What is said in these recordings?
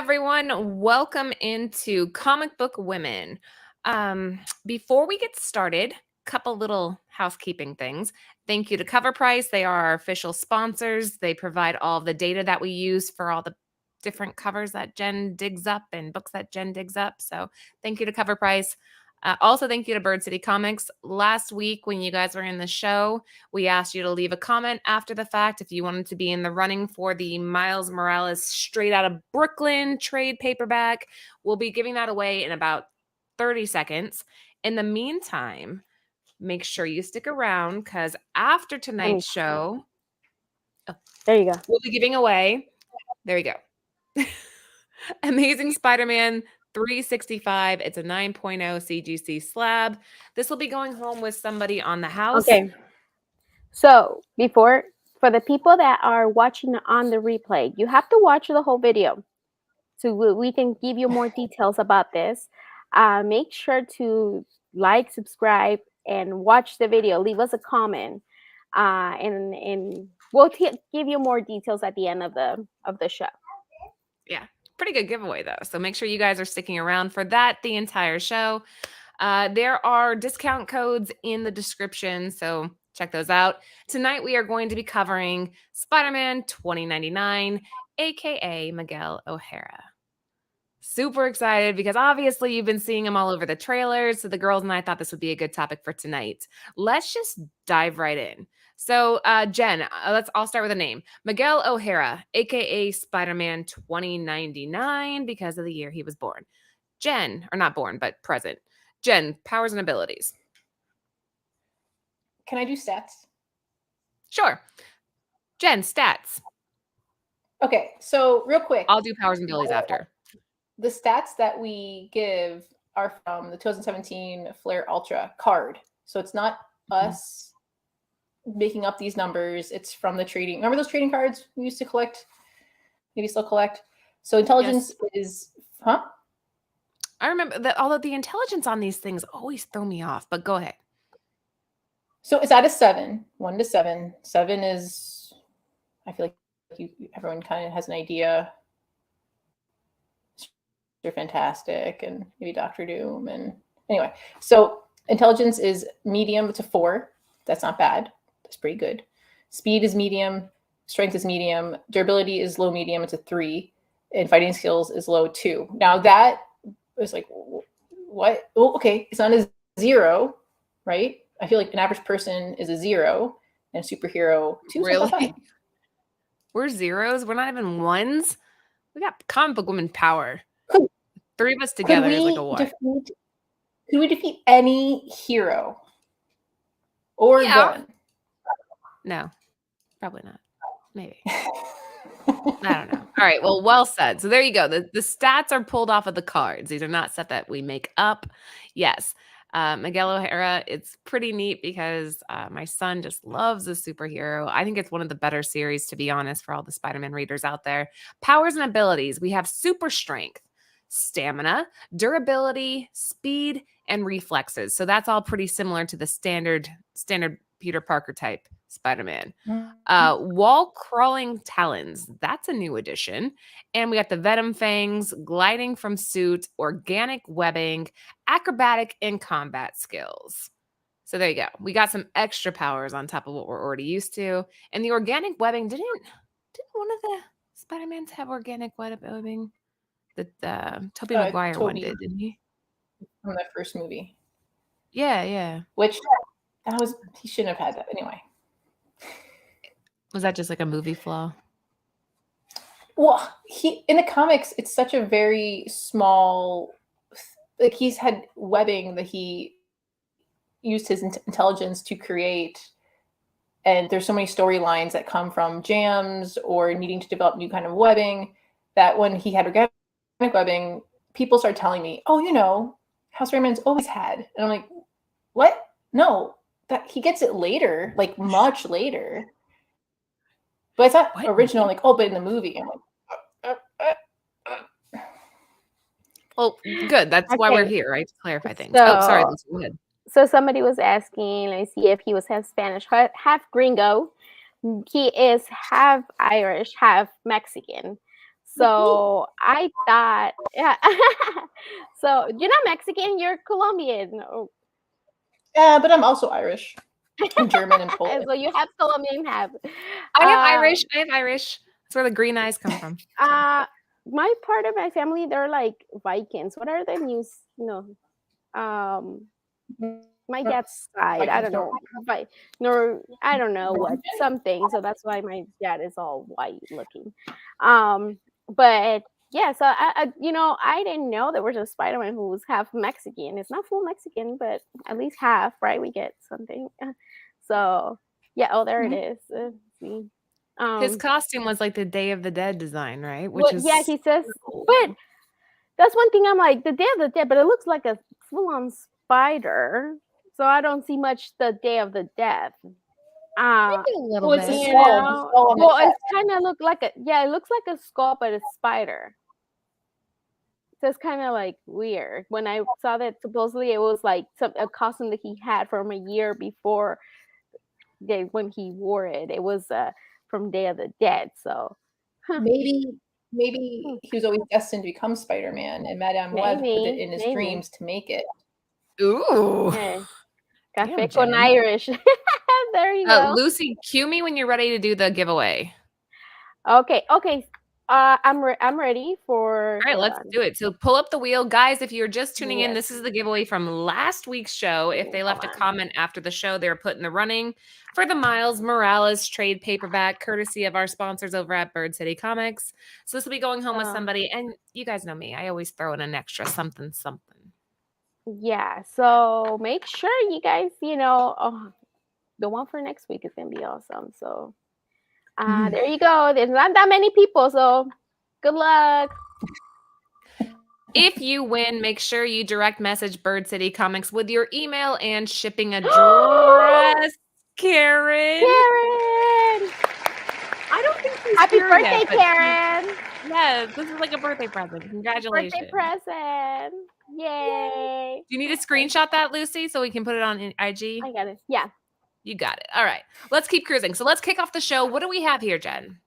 everyone. Welcome into Comic Book Women. Before we get started, couple little housekeeping things. Thank you to Cover Price. They are our official sponsors. They provide all of the data that we use for all the different covers that Jen digs up and books that Jen digs up. So thank you to Cover Price. Also, thank you to Bird City Comics. Last week, when you guys were in the show, we asked you to leave a comment after the fact if you wanted to be in the running for the Miles Morales Straight Out of Brooklyn trade paperback. We'll be giving that away in about 30 seconds. In the meantime, make sure you stick around because after tonight's show, there you go. We'll be giving away, there you go, Amazing Spider-Man 365. It's a 9.0 CGC slab. This will be going home with somebody on the house. Okay. So for the people that are watching on the replay, you have to watch the whole video so we can give you more details about this. Make sure to like, subscribe, and watch the video. Leave us a comment, and we'll give you more details at the end of the show. Yeah, pretty good giveaway though. So make sure you guys are sticking around for that the entire show. There are discount codes in the description, so check those out. Tonight we are going to be covering Spider-Man 2099, aka Miguel O'Hara. Super excited because obviously you've been seeing him all over the trailers. So the girls and I thought this would be a good topic for tonight. Let's just dive right in. So Jen, I'll start with a name. Miguel O'Hara, aka Spider-Man 2099, because of the year he was born. Jen, or not born, but present. Jen, powers and abilities. Can I do stats? Sure. Jen, stats. Okay, so real quick. I'll do powers and abilities after. The stats that we give are from the 2017 Flare Ultra card. So it's not us making up these numbers. It's from the trading. Remember those trading cards we used to collect? Maybe still collect? So intelligence is, huh? I remember that, although the intelligence on these things always throw me off, but go ahead. So it's out of 7, 1 to 7. 7 is, I feel like everyone kind of has an idea. They're fantastic, and maybe Dr. Doom. And anyway, so intelligence is medium to 4. That's not bad. That's pretty good. Speed is medium. Strength is medium. Durability is low medium. It's a 3. And fighting skills is low 2. Now that was like, what? Oh, okay, it's not a 0, right? I feel like an average person is a 0, and a superhero 2. Really? We're zeros. We're not even ones. We got comic book woman power. 3 of us together is like a what? Could we defeat any hero or villain? No, probably not. Maybe. I don't know. All right. Well said. So there you go. The stats are pulled off of the cards. These are not stuff that we make up. Yes. Miguel O'Hara, it's pretty neat because my son just loves a superhero. I think it's one of the better series, to be honest, for all the Spider-Man readers out there. Powers and abilities. We have super strength, stamina, durability, speed, and reflexes. So that's all pretty similar to the standard Peter Parker type Spider-Man. Wall crawling talons. That's a new addition. And we got the venom fangs, gliding from suit, organic webbing, acrobatic, and combat skills. So there you go. We got some extra powers on top of what we're already used to. And the organic webbing, didn't one of the Spider-Mans have organic webbing? The Tobey Maguire one did, didn't he? From the first movie. Yeah. Which he shouldn't have had that anyway. Was that just like a movie flaw? Well, in the comics, it's such a very small, like he's had webbing that he used his intelligence to create. And there's so many storylines that come from jams or needing to develop new kind of webbing that when he had organic webbing, people start telling me, oh, House Raymond's always had. And I'm like, what? No, that he gets it later, like much later. But it's not original, like, but in the movie. I'm like, Well, good. That's why we're here, right? To clarify things. So, sorry, Lisa, go ahead. So somebody was asking, let me see if he was half Spanish, half gringo. He is half Irish, half Mexican. So I thought, yeah. So you're not Mexican, you're Colombian. Oh, But I'm also Irish and German and Polish. so you have Colombian, have. I have Um, Irish. I have Irish. That's where the green eyes come from. my part of my family, they're like Vikings. What are their news? My dad's side, I Vikings don't know, I don't know what something. So that's why my dad is all white looking. But yeah, so I didn't know there was a Spider-Man who was half Mexican. It's not full Mexican, but at least half, right? We get something. So yeah, oh, there it is. See. His costume was like the Day of the Dead design, right? Which Well, is yeah, he says, but that's one thing I'm like, the Day of the Dead, but it looks like a full-on spider. So I don't see much the Day of the Dead. maybe a little Well, it's a bit. skull. The skull on the Well, chest. it's kind of look like it looks like a skull, but it's spider. So it's kind of like weird. When I saw that supposedly it was like a costume that he had from a year before when he wore it. It was from Day of the Dead. So Maybe he was always destined to become Spider-Man, and Madame Web put it in his maybe. dreams to make it. Ooh. Yeah. Damn, Café con Jen. Irish. There you go. Lucy, cue me when you're ready to do the giveaway. Okay. I'm ready for. All right, hold let's on. do it. So pull up the wheel. Guys, if you're just tuning in, Yes. this is the giveaway from last week's show. If they left a comment after the show, they were put in the running for the Miles Morales trade paperback, courtesy of our sponsors over at Bird City Comics. So this will be going home with somebody. And you guys know me. I always throw in an extra something. Yeah. So make sure you guys, the one for next week is gonna be awesome. So there you go. There's not that many people, so good luck. If you win, make sure you direct message Bird City Comics with your email and shipping address. Karen. I don't think she's Happy here birthday, yet, Karen. Yes, this is like a birthday present. Congratulations. Birthday present. Yay. Do you need to screenshot that, Lucy, so we can put it on IG? I got it. Yeah. You got it. All right. Let's keep cruising. So let's kick off the show. What do we have here, Jen?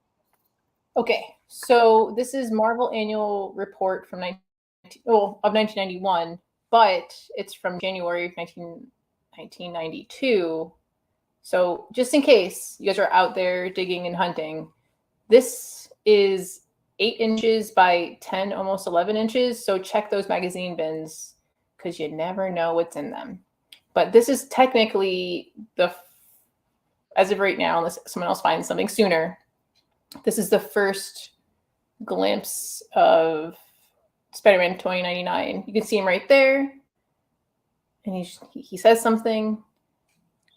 Okay, so this is Marvel Annual Report from 1991, but it's from January of 1992. So just in case you guys are out there digging and hunting, this is 8 inches by 10, almost 11 inches. So check those magazine bins because you never know what's in them. But this is technically as of right now, unless someone else finds something sooner, this is the first glimpse of Spider-Man 2099. You can see him right there. And he says something.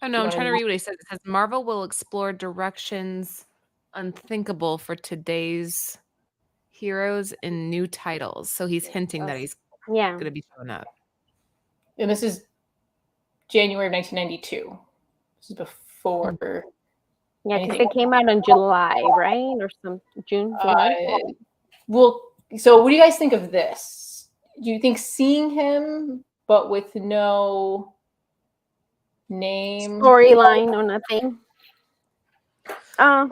Oh, no, I'm trying to read what he says. It says, Marvel will explore directions unthinkable for today's heroes in new titles. So he's hinting that he's going to be showing up. And this is January of 1992. This is before. Yeah, because it came out in July, right? Or June, July? Well, so what do you guys think of this? Do you think seeing him, but with no name? Storyline or nothing? I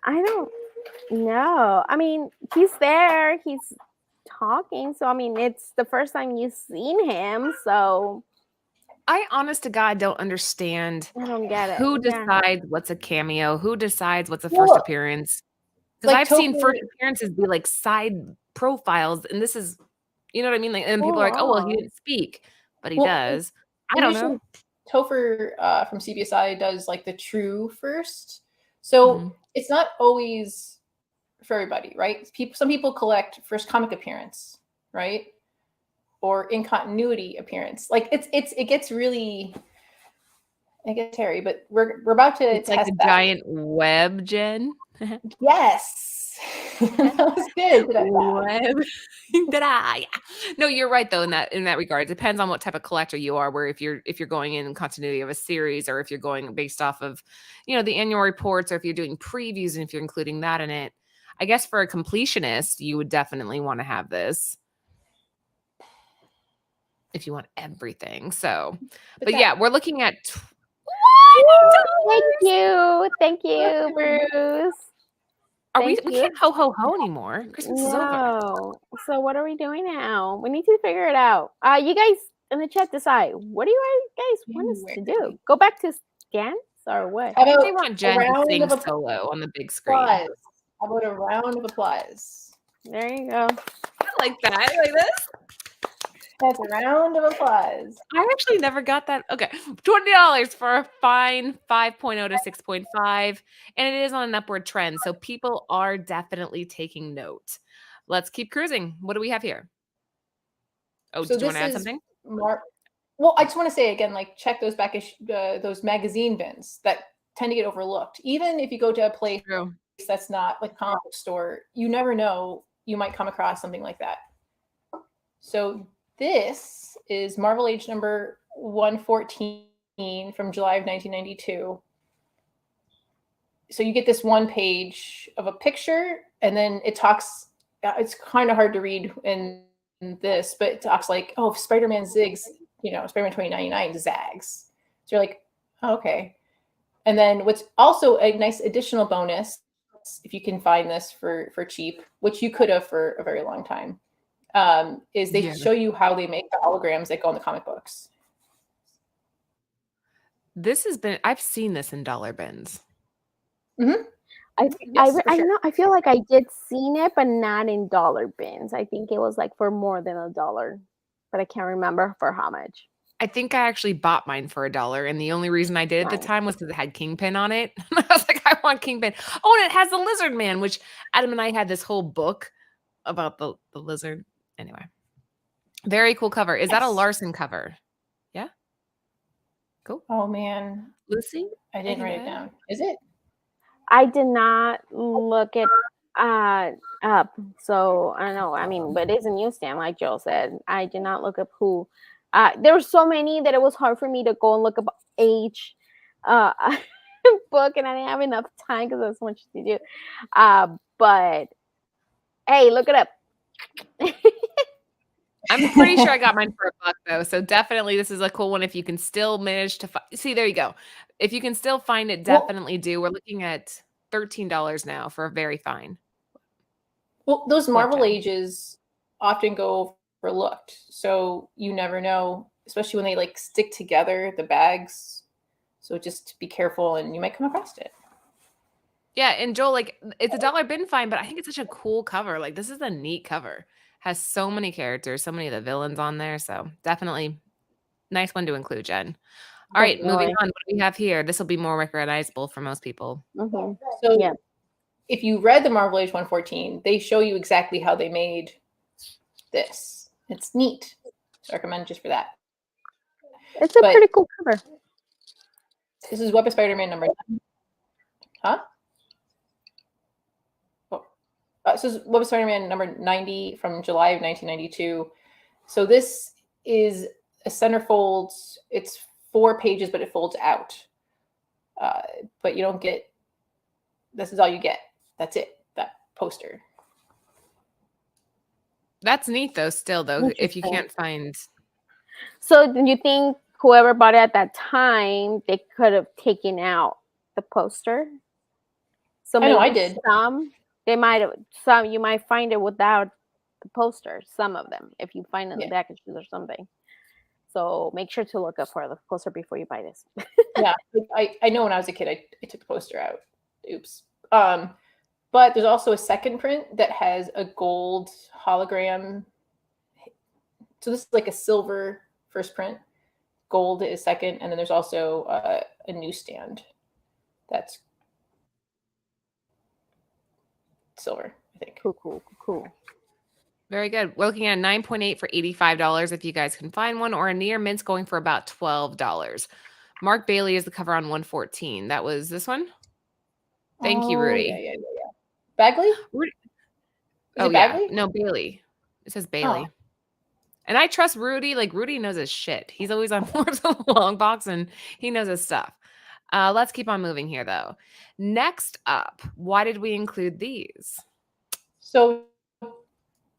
don't know. I mean, he's there. He's talking. So, I mean, it's the first time you've seen him. So... I, honest to God, don't understand. I don't get it. Who decides what's a cameo? Who decides what's a first appearance? Because I've seen first appearances be like side profiles, and this is, you know what I mean? Like, and people are like, "Oh, well, he didn't speak, but he does." I don't know. Topher from CBSI does like the true first, so it's not always for everybody, right? Some people collect first comic appearance, right? Or in continuity appearance. Like it gets really, I guess, hairy, but we're about to it's test like a giant web, Jen. Yes. That was good. Web. No, you're right though in that regard. It depends on what type of collector you are, where if you're going in continuity of a series, or if you're going based off of, the annual reports, or if you're doing previews and if you're including that in it. I guess for a completionist, you would definitely want to have this. If you want everything. So, but yeah, we're looking at Thank you, Bruce. We Thank you. can't ho anymore. Christmas is over. No. So what are we doing now? We need to figure it out. You guys in the chat decide. What do you guys want us to do? January. Go back to scans or what? How They about want a Jen to round sing of solo on the big screen. applause? How about a round of applause? There you go. I like that. I like this. That's a round of applause. I actually never got that. Okay. $20 for a fine 5.0 to 6.5. And it is on an upward trend. So people are definitely taking note. Let's keep cruising. What do we have here? Oh, So did you want this to add is something? Well, I just want to say again, like check those those magazine bins that tend to get overlooked. Even if you go to a place True. that's not like a comic book store, you never know, you might come across something like that. So this is Marvel Age number 114 from July of 1992. So you get this one page of a picture, and then it talks. It's kind of hard to read in this, but it talks like, oh, Spider-Man zigs, Spider-Man 2099 zags. So you're like, oh, okay. And then what's also a nice additional bonus, if you can find this for cheap, which you could have for a very long time, is they show you how they make the holograms that go in the comic books. I've seen this in dollar bins. Mm-hmm. I feel like I did seen it, but not in dollar bins. I think it was like for more than $1, but I can't remember for how much. I think I actually bought mine for $1, and the only reason I did at the time was because it had Kingpin on it. I was like, I want Kingpin. Oh, and it has the Lizard Man, which Adam and I had this whole book about the lizard. Anyway, very cool cover. Is that a Larson cover? Yeah. Cool. Oh man, Lucy, I didn't write it down. Is it? I did not look it up, so I don't know. I mean, but it's a newsstand, like Joe said. I did not look up who. There were so many that it was hard for me to go and look up age book, and I didn't have enough time because there's so much to do. But hey, look it up. I'm pretty sure I got mine for $1 though. So definitely this is a cool one. If you can still manage to see, there you go. If you can still find it, definitely do. We're looking at $13 now for a very fine. Well, those Marvel Ages often go overlooked. So you never know, especially when they like stick together, the bags. So just be careful and you might come across it. Yeah, and Joel, like it's a dollar bin fine, but I think it's such a cool cover. Like this is a neat cover. Has so many characters, so many of the villains on there. So definitely nice one to include, Jen. All right, moving on. What do we have here? This will be more recognizable for most people. Mm-hmm. So yeah, if you read the Marvel Age 114, they show you exactly how they made this. It's neat. So I recommend just for that. It's a pretty cool cover. This is Web of Spider-Man number 9. Huh? This is Web of Spider-Man number 90 from July of 1992. So this is a centerfold. It's 4 pages, but it folds out. But you don't get, this is all you get. That's it, that poster. That's neat though, still though, if you can't find. So do you think whoever bought it at that time, they could have taken out the poster? So maybe I did. You might find it without the poster, some of them, if you find it in the packages or something. So make sure to look up for the poster before you buy this. Yeah, I know when I was a kid, I took the poster out. Oops. But there's also a second print that has a gold hologram. So this is like a silver first print. Gold is second. And then there's also a newsstand that's silver, I think. Cool. Very good. We're looking at 9.8 for $85 if you guys can find one, or a near mint's going for about $12. Mark Bailey is the cover on 114. That was this one? Thank you, Rudy. Yeah. Bagley? Rudy. Bagley? No, Bailey. It says Bailey. Oh. And I trust Rudy. Like, Rudy knows his shit. He's always on Forbes Long Box, and he knows his stuff. Let's keep on moving here, though. Next up, why did we include these? So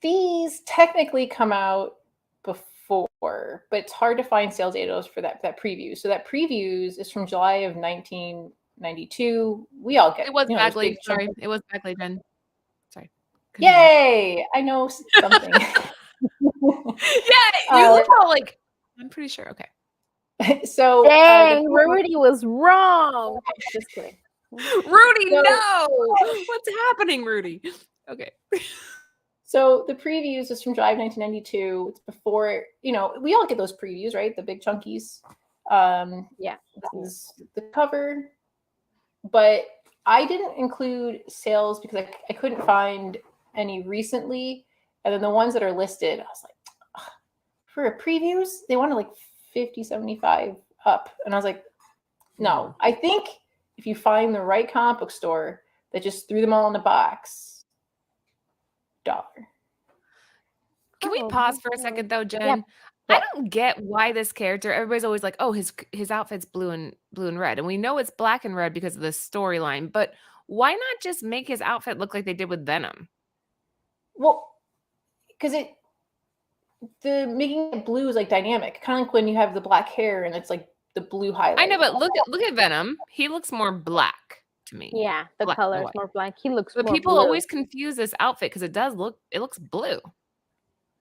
these technically come out before, but it's hard to find sales data for that preview. So that previews is from July of 1992. We all get it. Was Bagley. Sorry, it was Bagley, Jen. Yay! I know something. Yeah, you look all like, I'm pretty sure. Okay. So Dang, Rudy was wrong. Just kidding. Rudy, So- no! What's happening, Rudy? Okay. So the previews is from Drive 1992. It's before, we all get those previews, right? The big chunkies. Yeah. This is the cover. But I didn't include sales because I couldn't find any recently. And then the ones that are listed, I was like, ugh, for a previews, they wanted like 50, 75 up. And I was like, no. I think if you find the right comic book store that just threw them all in a box, $1. Can we pause for a second though, Jen? Yeah. I don't get why this character, everybody's always like, oh, his outfit's blue and red. And we know it's black and red because of the storyline, but why not just make his outfit look like they did with Venom? Well, because the making it blue is like dynamic, kind of like when you have the black hair and it's like the blue highlight. I know, but look at Venom. He looks more black to me. Yeah, the Black color and is white. more black. He looks But more people blue. always confuse this outfit because it looks blue.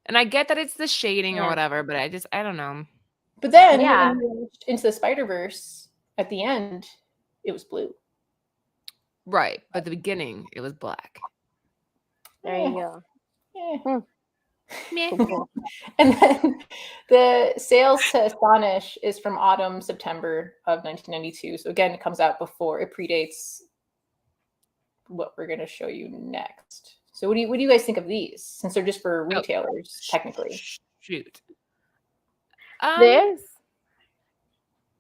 And I get that it's the shading or Yeah. whatever, but I don't know. But then Yeah. when we reached into the Spider-Verse at the end, it was blue. Right. But at the beginning, it was black. There you go. Yeah. Meh. And then the sales to Astonish is from autumn, September of 1992. So again, it comes out before, it predates what we're going to show you next. So what do you guys think of these? Since they're just for retailers, technically. Shoot. This,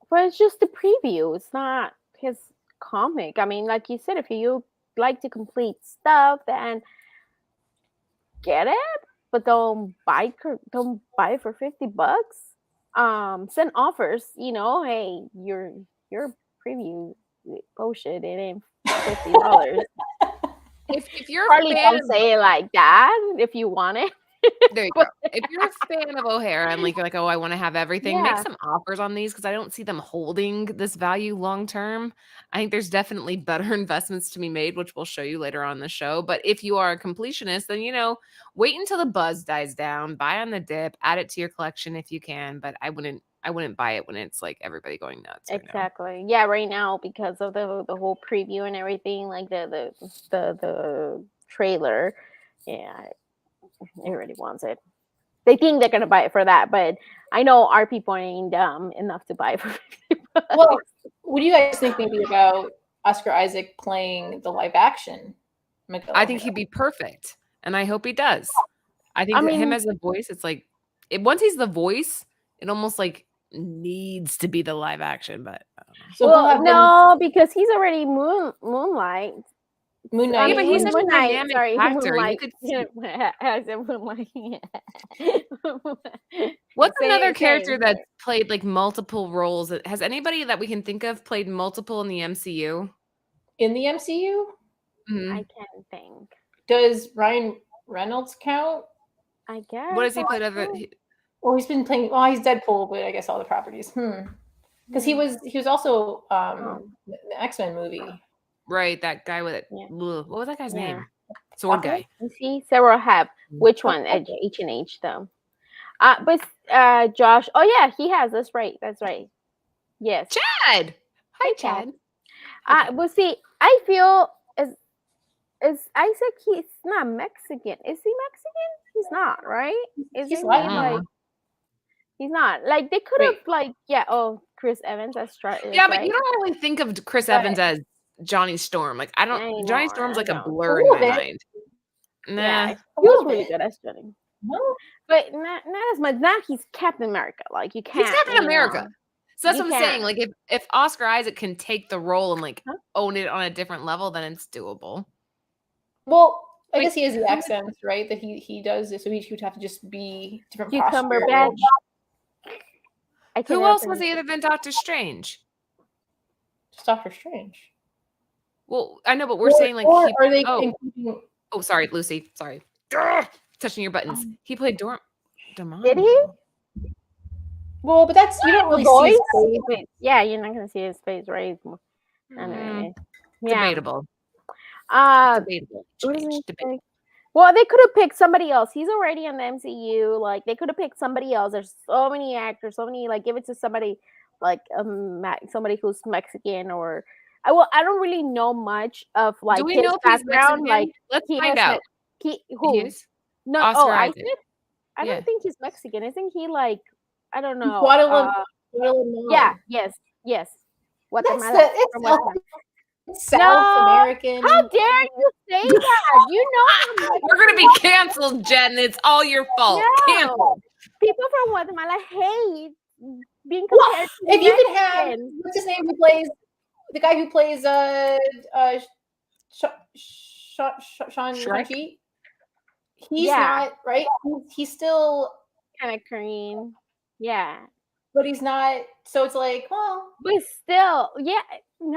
but it's just the preview. It's not his comic. I mean, like you said, if you like to complete stuff, then get it. But don't buy it for $50. Send offers. Hey, your preview bullshit. It ain't $50. If you're Probably a fan don't say it like that if you want it. there you go. If you're a fan of O'Hara and you're like, oh, I want to have everything, make Yeah. some offers on these because I don't see them holding this value long term. I think there's definitely better investments to be made, which we'll show you later on the show. But if you are a completionist, then wait until the buzz dies down, buy on the dip, add it to your collection if you can. But I wouldn't buy it when it's like everybody going nuts. Right Exactly. Yeah, right now because of the whole preview and everything, like the trailer. Yeah, everybody wants it. They think they're gonna buy it for that, but I know our people ain't dumb enough to buy it for $50. Well, what do you guys think maybe about Oscar Isaac playing the live action Miguel? I think he'd be perfect, and I hope he does. I think him as a voice, it's like once he's the voice, it almost like needs to be the live action. But So no, because he's already Moonlight. Moon Knight. Yeah, but he's such a Moon Knight, dynamic sorry, actor. Moonlight. You could I said Moonlight. What's another Same, character that's played like multiple roles? Has anybody that we can think of played multiple in the MCU? In the MCU? I can't think. Does Ryan Reynolds count? I guess. What does he play? Well, he's been playing. Well, he's Deadpool, but I guess all the properties. Because he was also the X-Men movie. Right, that guy with it. Yeah. What was that guy's name? Sword guy. You see, Sarah have which one? H&H though. But Josh. Oh yeah, he has. That's right. Yes. Chad. Hi, Chad. But see, I feel as Isaac, he's not Mexican. Is he Mexican? He's not, right? He's Latin. He's not. Like they could have Chris Evans as Yeah, but you don't really think of Chris Evans as Johnny Storm. Like Johnny Storm's like a blur in my mind. Nah. Yeah, he was really good as Johnny. No, but not as much. Now he's Captain America. Like you can't. He's Captain America. So that's what I'm saying. Like if Oscar Isaac can take the role and own it on a different level, then it's doable. Well, I guess he has the accents, right? That he does this, so he would have to just be different. Cumberbatch. Who else was he other than Doctor Strange? Just Doctor Strange. Well, I know, but we're saying like are they including? Oh, sorry, Lucy. Sorry. Touching your buttons. He played Dormammu. Did he? Well, but that's you don't really see his face. Yeah, you're not gonna see his face, right? Debatable. Debatable. Well, they could have picked somebody else. He's already in the MCU. Like they could have picked somebody else. There's so many actors, so many. Like give it to somebody like somebody who's Mexican or. I don't really know much of Do like we his know if he's background. Mexican? Like Let's he find has out. he He who is no Oscar Isaac. Isaac. I Yeah. don't think he's Mexican. Isn't he like I don't know. Guatemala. Yes. That's Guatemala. it's From Guatemala. South No, American. how dare you say that? You know how We're gonna be canceled, Jen. It's all your fault. Canceled. No, people from Guatemala hate being compared to If you can have Mexicans. what's his name who plays the guy who plays Shrek? Shang-Chi, he's Yeah. not right. He's still, Kind of Korean. Yeah. but he's not. So it's like, well, But still, yeah.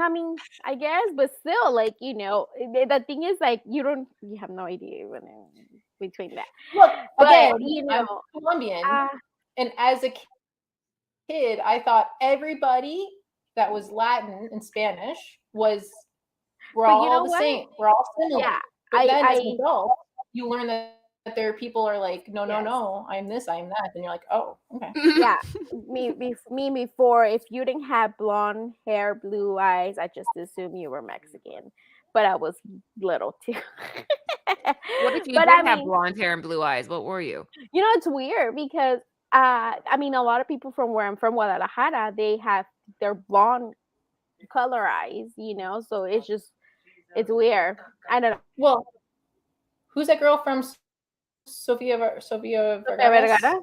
I mean, I guess, but still, like, you know, the thing is, like, you have no idea when between that. look But, again. you I'm know, Colombian, uh, and as a kid, I thought everybody that was Latin and Spanish we're but all you know the what? same. We're all similar. Yeah. But then as I an adult, you learn that there are people are like, no, Yes. no, I'm this, I'm that. And you're like, oh, okay. yeah, me before, if you didn't have blonde hair, blue eyes, I just assumed you were Mexican. But I was little too. What if you But did I have mean, blonde hair and blue eyes? What were you? you know, it's weird because I mean, a lot of people from where I'm from, Guadalajara, they have their blonde color eyes, you know, so it's weird. I don't know. Well, who's that girl from Sofia Sofia Vergara? Vergara?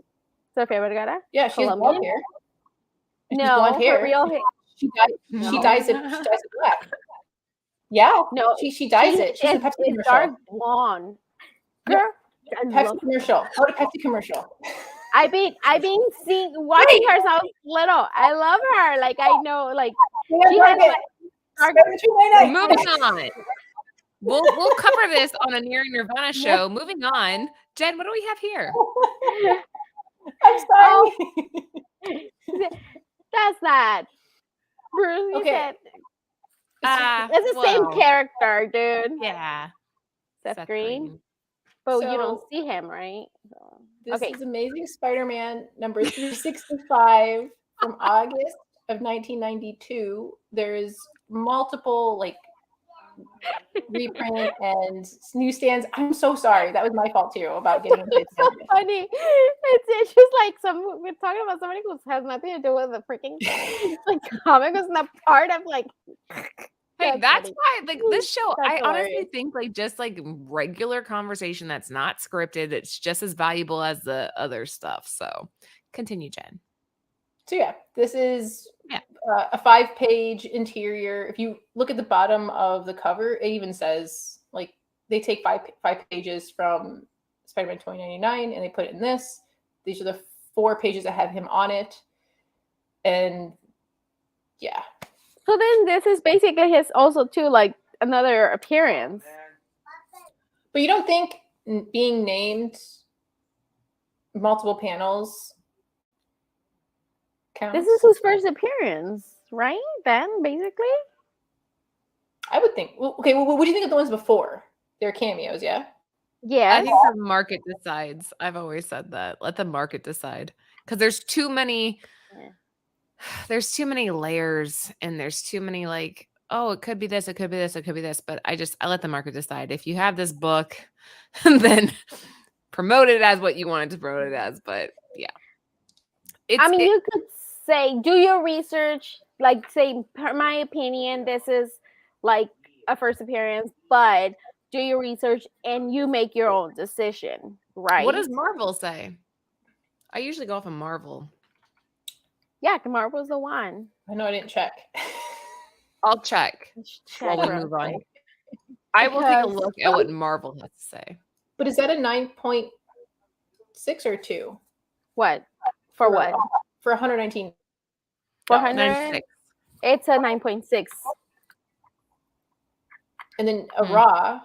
Sofia Vergara? Yeah, she has blonde Colombian? hair. And she's No, blonde her hair. real hair. She No. dyes it black. Yeah. No, She dyes it. She's in a Pepsi it's commercial. dark blonde. Yep. Girl, I Pepsi love commercial. Go to Pepsi commercial. I've been watching her since I was little. I love her. Like I know, like she has like dark. Moving on. We'll cover this on a Near Nirvana show. Moving on. Jen, what do we have here? I'm sorry. That's not Bruce. You Okay. said it's the same character, dude. Yeah. Seth Green. But you don't see him, right? So, this is Amazing Spider-Man number 365 from August of 1992. There's multiple like reprint and newsstands. I'm so sorry. That was my fault too about getting it's so funny. It's just like we're talking about somebody who has nothing to do with the freaking like comic was not part of like. Hey, that's why like this show, I honestly hilarious. think like just like regular conversation that's not scripted, it's just as valuable as the other stuff. So continue, Jen. So yeah, this is a 5-page interior. If you look at the bottom of the cover, it even says like they take five pages from Spider-Man 2099 and they put it in this. These are the 4 pages that have him on it. And yeah. So then this is basically his also too like another appearance. But you don't think being named multiple panels counts? This is his first appearance, right? Then basically, I would think. Okay, well, what do you think of the ones before? They're cameos, yeah. Yeah, I think the market decides. I've always said that. Let the market decide because there's too many. Yeah. There's too many layers and there's too many like, oh, it could be this, it could be this, it could be this. But I let the market decide. If you have this book, then promote it as what you wanted to promote it as. But yeah. You could say, do your research, like say, per my opinion, this is like a first appearance, but do your research and you make your own decision, right? What does Marvel say? I usually go off of Marvel. Yeah, Marvel's the one. I know I didn't check. I'll check while we move on. I will take a look at what Marvel has to say. But is that a 9.6 or 2? What? For what? For 119. 400? It's a 9.6. And then a raw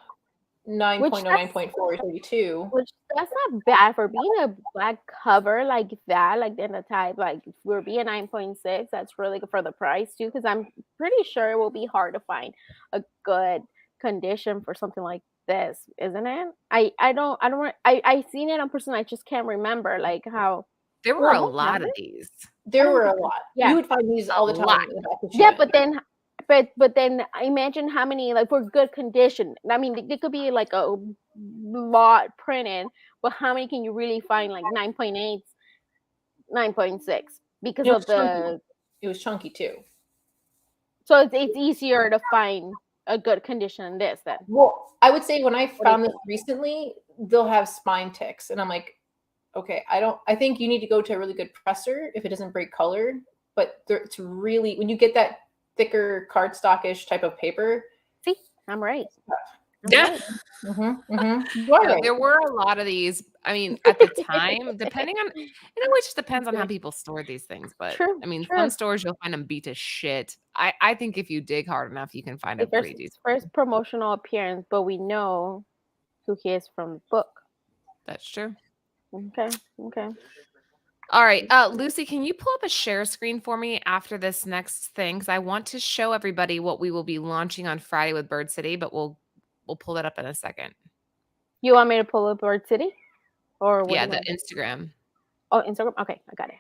9.0, 9.4, 32. Which that's not bad for being a black cover like that, like in the type, like we're being 9.6. That's really good for the price too, because I'm pretty sure it will be hard to find a good condition for something like this, isn't it? I seen it on person. I just can't remember like how. There were Well, a I have lot of it. these. I there don't were a think lot. yeah. You would find these all the A time lot. in the back of Yeah, Shein. but then then imagine how many like for good condition. I mean, they could be like a lot printed, but how many can you really find like 9.8, 9.6 because It of was chunky. the It was chunky too. so it's easier to find a good condition than this then. Well, I would say when I What do you found this think? recently, they'll have spine ticks, and I'm like, okay, I don't. I think you need to go to a really good presser if it doesn't break color. But it's really when you get that thicker cardstockish type of paper. See, I'm right. I'm Yeah. right. You are No, right. there were a lot of these. I mean, at the time, depending on, it just depends on how Good. people store these things. But True, I mean, some true. stores you'll find them beat to shit. I think if you dig hard enough, you can find a The pretty decent. first promotional appearance, but we know who he is from the book. That's true. Okay, okay. All right, Lucy, can you pull up a share screen for me after this next thing? Because I want to show everybody what we will be launching on Friday with Bird City, but we'll pull that up in a second. You want me to pull up Bird City, or what Yeah, do you the want? Instagram. Oh, Instagram. Okay, I got it.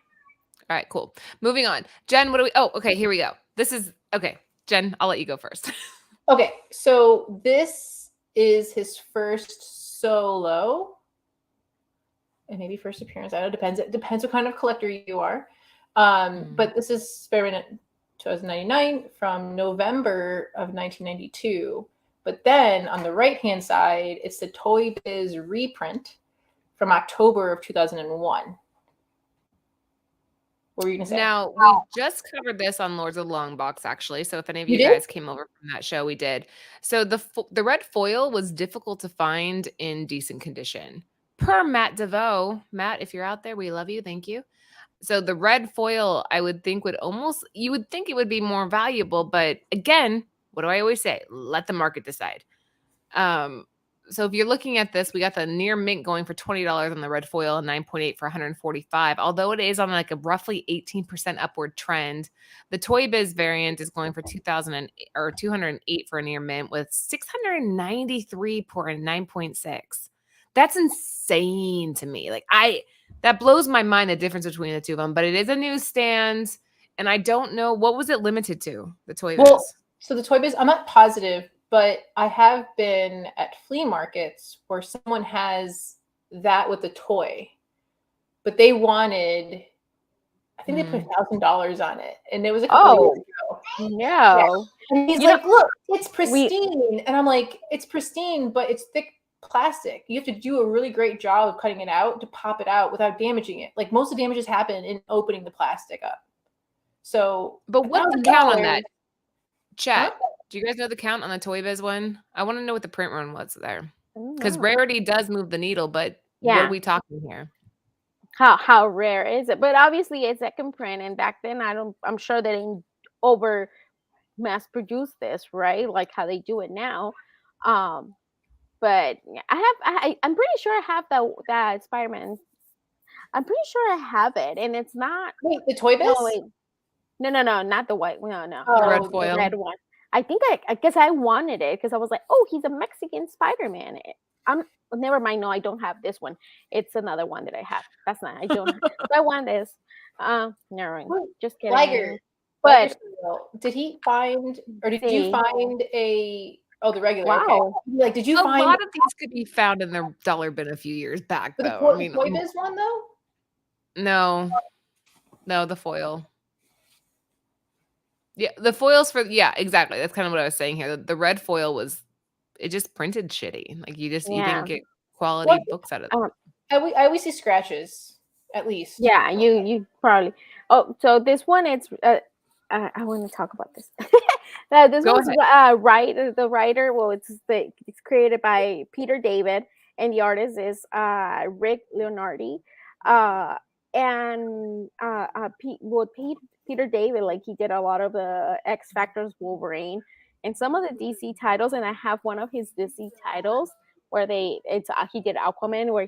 All right, cool. Moving on. Jen, what do we? Oh, okay, here we go. This is okay. Jen, I'll let you go first. Okay, so this is his first solo, and maybe first appearance. I don't know. Depends. It depends what kind of collector you are. But this is Spider-Man 2099 from November of 1992. But then on the right-hand side, it's the Toy Biz reprint from October of 2001. What were you gonna say? Now, we just covered this on Lords of the Long Box, actually. So if any of You you did? guys came over from that show, we did. So the red foil was difficult to find in decent condition. Per Matt DeVoe. Matt, if you're out there, we love you. Thank you. So the red foil, I would think you would think it would be more valuable, but again, what do I always say? Let the market decide. So if you're looking at this, we got the near mint going for $20 on the red foil and 9.8 for 145. Although it is on like a roughly 18% upward trend, the Toy Biz variant is going for 208 for a near mint with 693 for a 9.6. That's insane to me. That blows my mind, the difference between the two of them. But it is a newsstand, and I don't know what was it limited to. The Toy Biz. Well, so the Toy Biz, I'm not positive, but I have been at flea markets where someone has that with a toy, but they wanted, I think they put $1,000 on it, and it was a couple years ago. No. Yeah. And he's like, "Look, it's we- pristine," and I'm like, "It's pristine, but it's thick plastic. You have to do a really great job of cutting it out to pop it out without damaging it. Like most of the damages happen in opening the plastic up." So, But what's the count on that? $1,000 Chat. Huh? Do you guys know the count on the Toy Biz one? I want to know what the print run was there. Because Mhm. rarity does move the needle, but what Yeah. are we talking here? How rare is it? But obviously it's second print, and back then I'm sure they didn't over mass produce this, right? Like how they do it now. But I'm pretty sure I have that Spider-Man. I'm pretty sure I have it, and it's not. Wait, the Toy Biz? No, wait. No, not the white. No, The red Oh, foil. the red one. I think I guess I wanted it because I was like, oh, he's a Mexican Spider-Man. I'm never mind. No, I don't have this one. It's another one that I have. That's not. I don't. I want this. Never mind. Wait, Just kidding. Liger. But Did he find, or did you see. find the regular? Wow. Okay. Like, did you A find lot of these could be found in the dollar bin a few years back, the though. I mean, Toy Biz one though? no, the foil. Yeah, the foils yeah, exactly. That's kind of what I was saying here. The red foil it just printed shitty. Like you didn't get quality books out of it. I always see scratches, at least. Yeah, you probably. Oh, so this one, it's. I want to talk about this. This Go one's the writer. Well, it's created by Peter David, and the artist is Rick Leonardi. Peter David, like he did a lot of the X Factor's Wolverine and some of the DC titles, and I have one of his DC titles where he did Aquaman, where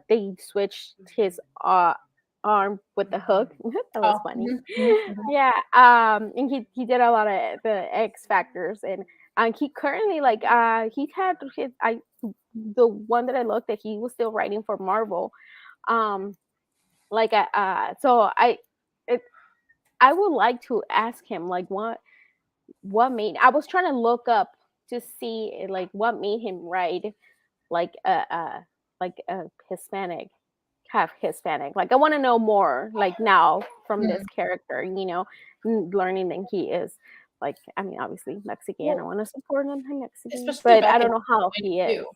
they switched his arm with the hook. That was funny. Yeah. And he did a lot of the X Factors, and He currently like he's had his the one that I looked at, he was still writing for Marvel. Um, so it, I would like to ask him like what made. I was trying to look up to see like what made him write like a Hispanic, half Hispanic. Like I want to know more like now from this Mhm. character, learning that he is like, I mean, obviously Mexican. I Well, want to support him, Mexican, especially but back I in don't know how he is. 1992.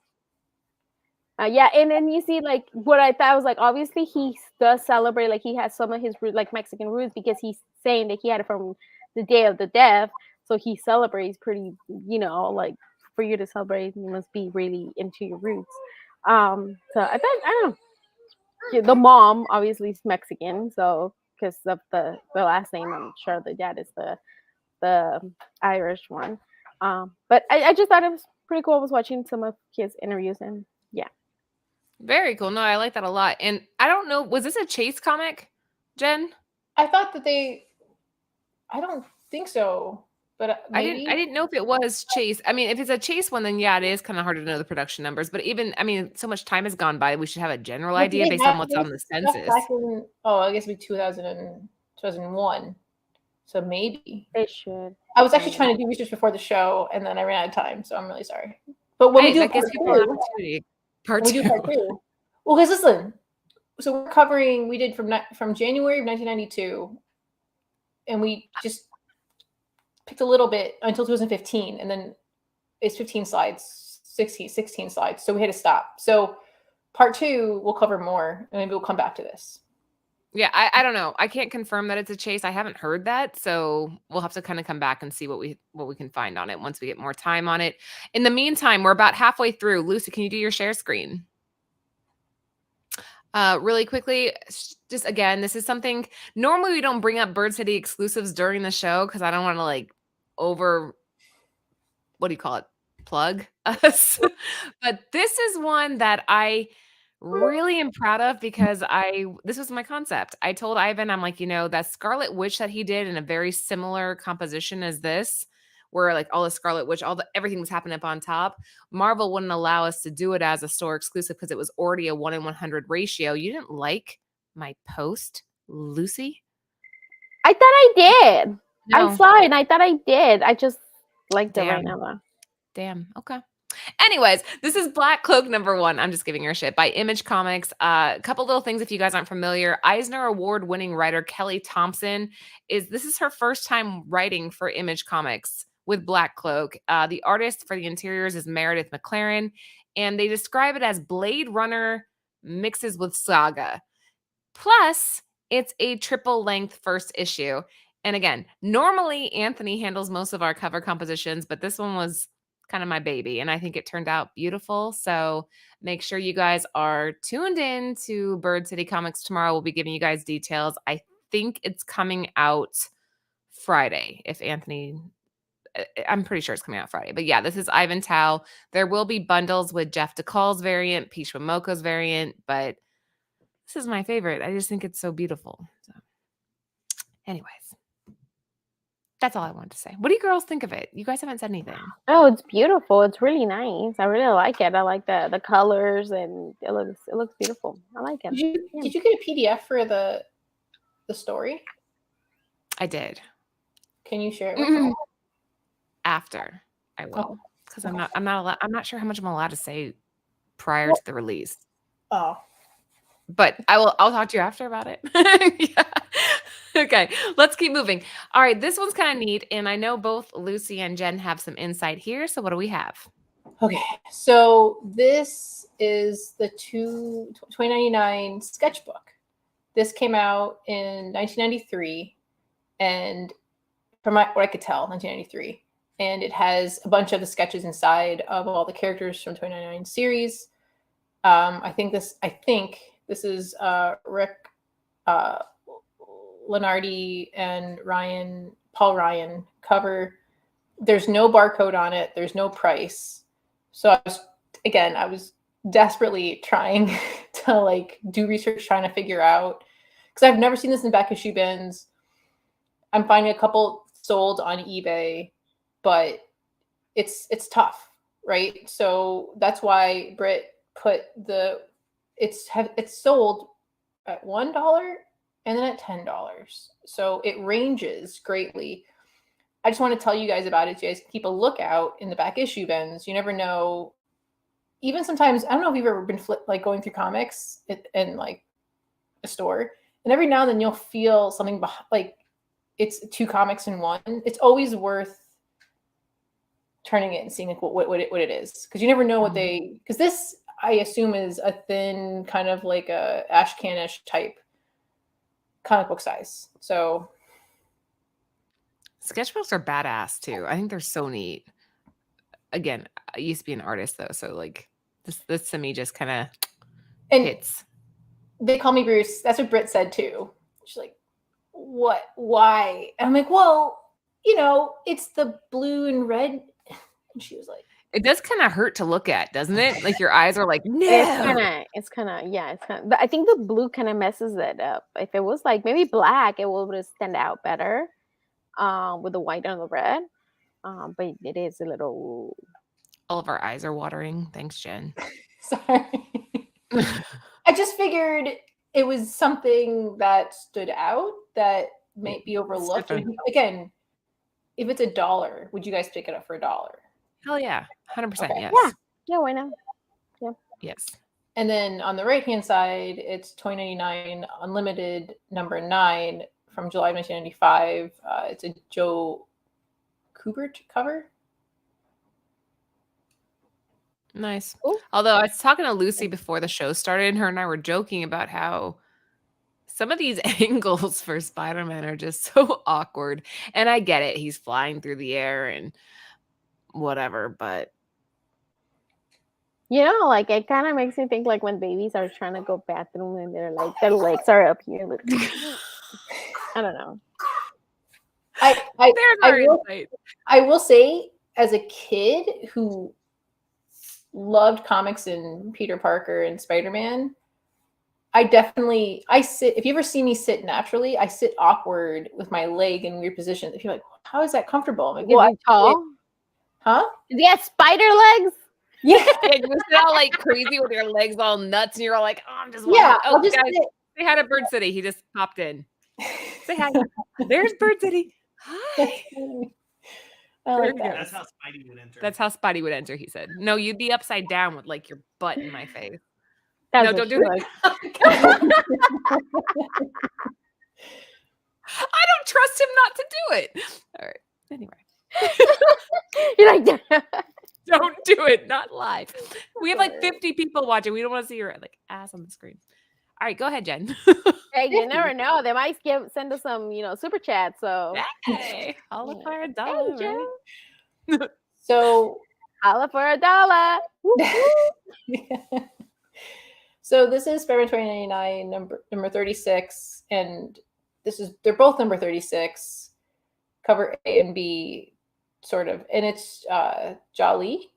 Yeah, and then you see like what I thought was like obviously he does celebrate like he has some of his like Mexican roots because he's saying that he had it from the day of the death, so he celebrates pretty, like for you to celebrate you must be really into your roots. So I thought I don't know. Yeah, the mom obviously is Mexican, so because of the last name, I'm sure the dad is the Irish one. But I just thought it was pretty cool. I was watching some of his interviews and yeah. Very cool. No, I like that a lot. And I don't know, was this a Chase comic, Jen? I thought that I don't think so, but I maybe. didn't know if it was Chase. I mean, if it's a Chase one, then yeah, it is kind of hard to know the production numbers. But even, I mean, so much time has gone by, we should have a general But idea based on what's they on the stuff back census. in, oh, I guess it'd be 2001. So maybe. They should. I was actually Yeah. trying to do research before the show, and then I ran out of time, so I'm really sorry. But when we Hey, do that part gives people an two, opportunity. Part when we do part two. two, well, because listen, so we're covering, we did from January of 1992, and we just picked a little bit until 2015, and then it's 15 slides, 16 slides, so we had to stop. So part two, we'll cover more, and maybe we'll come back to this. Yeah, I don't know. I can't confirm that it's a Chase. I haven't heard that, so we'll have to kind of come back and see what we can find on it once we get more time on it. In the meantime, we're about halfway through. Lucy, can you do your share screen? Really quickly, just again, this is something normally we don't bring up Bird City exclusives during the show because I don't want to like over what do you call it? Plug us. But this is one that I really am proud of because this was my concept. I told Ivan, I'm like, that Scarlet Witch that he did in a very similar composition as this, where like all the Scarlet Witch, everything was happening up on top. Marvel wouldn't allow us to do it as a store exclusive because it was already a 1 in 100 ratio. You didn't like my post, Lucy? I thought I did. I No. saw it and I thought I did. I just liked it right Damn. now though. Damn. Okay. Anyways, this is Black Cloak #1. I'm just giving her shit by Image Comics. A couple little things if you guys aren't familiar. Eisner Award winning writer Kelly Thompson this is her first time writing for Image Comics with Black Cloak. The artist for the interiors is Meredith McLaren, and they describe it as Blade Runner mixes with Saga. Plus, it's a triple length first issue. And again, normally Anthony handles most of our cover compositions, but this one was kind of my baby, and I think it turned out beautiful. So make sure you guys are tuned in to Bird City Comics tomorrow. We'll be giving you guys details. I think it's coming out Friday. If Anthony, I'm pretty sure it's coming out Friday. But yeah, this is Ivan Tao. There will be bundles with Jeff DeCall's variant, Peach Momoko's variant, but this is my favorite. I just think it's so beautiful. So, anyways. That's all I wanted to say. What do you girls think of it? You guys haven't said anything. Oh, it's beautiful. It's really nice. I really like it. I like the colors and it looks beautiful. I like it. Did you get a PDF for the story? I did. Can you share it with me? After I will, Oh. because I'm not sure how much I'm allowed to say prior to the release. Oh. But I'll talk to you after about it. Yeah. Okay, let's keep moving. All right, this one's kind of neat, and I know both Lucy and Jen have some insight here. So what do we have? Okay, so this is the 2099 sketchbook. This came out in 1993, and from what I could tell, 1993. And it has a bunch of the sketches inside of all the characters from 2099 series. I think this is Rick Lenardi and Paul Ryan cover. There's no barcode on it. There's no price. So I was desperately trying to like do research, trying to figure out, because I've never seen this in back issue bins. I'm finding a couple sold on eBay, but it's tough, right? So that's why Britt put it's sold at $1 and then at $10. So it ranges greatly. I just want to tell you guys about it. So you guys keep a lookout in the back issue bins. You never know. Even sometimes, I don't know if you've ever been like going through comics in like a store, and every now and then you'll feel something like it's 2 comics in one. It's always worth turning it and seeing like what it is, because you never know what because this, I assume, is a thin kind of like a Ashcanish type comic book size. So sketchbooks are badass too. I think they're so neat. Again, I used to be an artist though, so like this to me just kind of hits. They call me Bruce. That's what Britt said too. She's like, what? Why? And I'm like, well, it's the blue and red. And she was like, it does kind of hurt to look at, doesn't it? Like your eyes are like, no. It's kind of. I think the blue kind of messes it up. If it was like maybe black, it would stand out better, with the white and the red. But it is a little. All of our eyes are watering. Thanks, Jen. Sorry. I just figured it was something that stood out that might be overlooked. Again, if it's $1, would you guys pick it up for $1? Hell yeah. 100%. Okay. Yes. Yeah, why not? Yeah. Yes. And then on the right-hand side, it's $20.99 Unlimited number 9 from July 1995. It's a Joe Kubert cover. Nice. Ooh. Although I was talking to Lucy before the show started, and her and I were joking about how some of these angles for Spider-Man are just so awkward. And I get it. He's flying through the air and whatever, but like it kind of makes me think like when babies are trying to go bathroom and they're like their legs are up here. I don't know. I will say, as a kid who loved comics and Peter Parker and Spider-Man, I sit, if you ever see me sit naturally, I sit awkward with my leg in weird positions. If you're like, how is that comfortable? I'm like, well, I'm tall. Huh? Does he have spider legs? Yeah. You sit all like crazy with your legs all nuts, and you're all like, oh, I'm just I'll just guys, say hi to Bird City. He just popped in. Say hi. There's Bird City. Hi. I like that. That's how Spidey would enter. That's how Spidey would enter, he said. No, you'd be upside down with like your butt in my face. That's no, don't do it. I don't trust him not to do it. All right. Anyway. You're like, don't do it. Not live. We have like 50 people watching. We don't want to see your like ass on the screen. All right, go ahead, Jen. hey, you never know. They might send us some, super chat. So hey, holla for $1. Hey, right? So holla for $1. So this is Spider-Man 2099 number 36, and they're both number 36, cover A and B, sort of, and it's Jay Lee,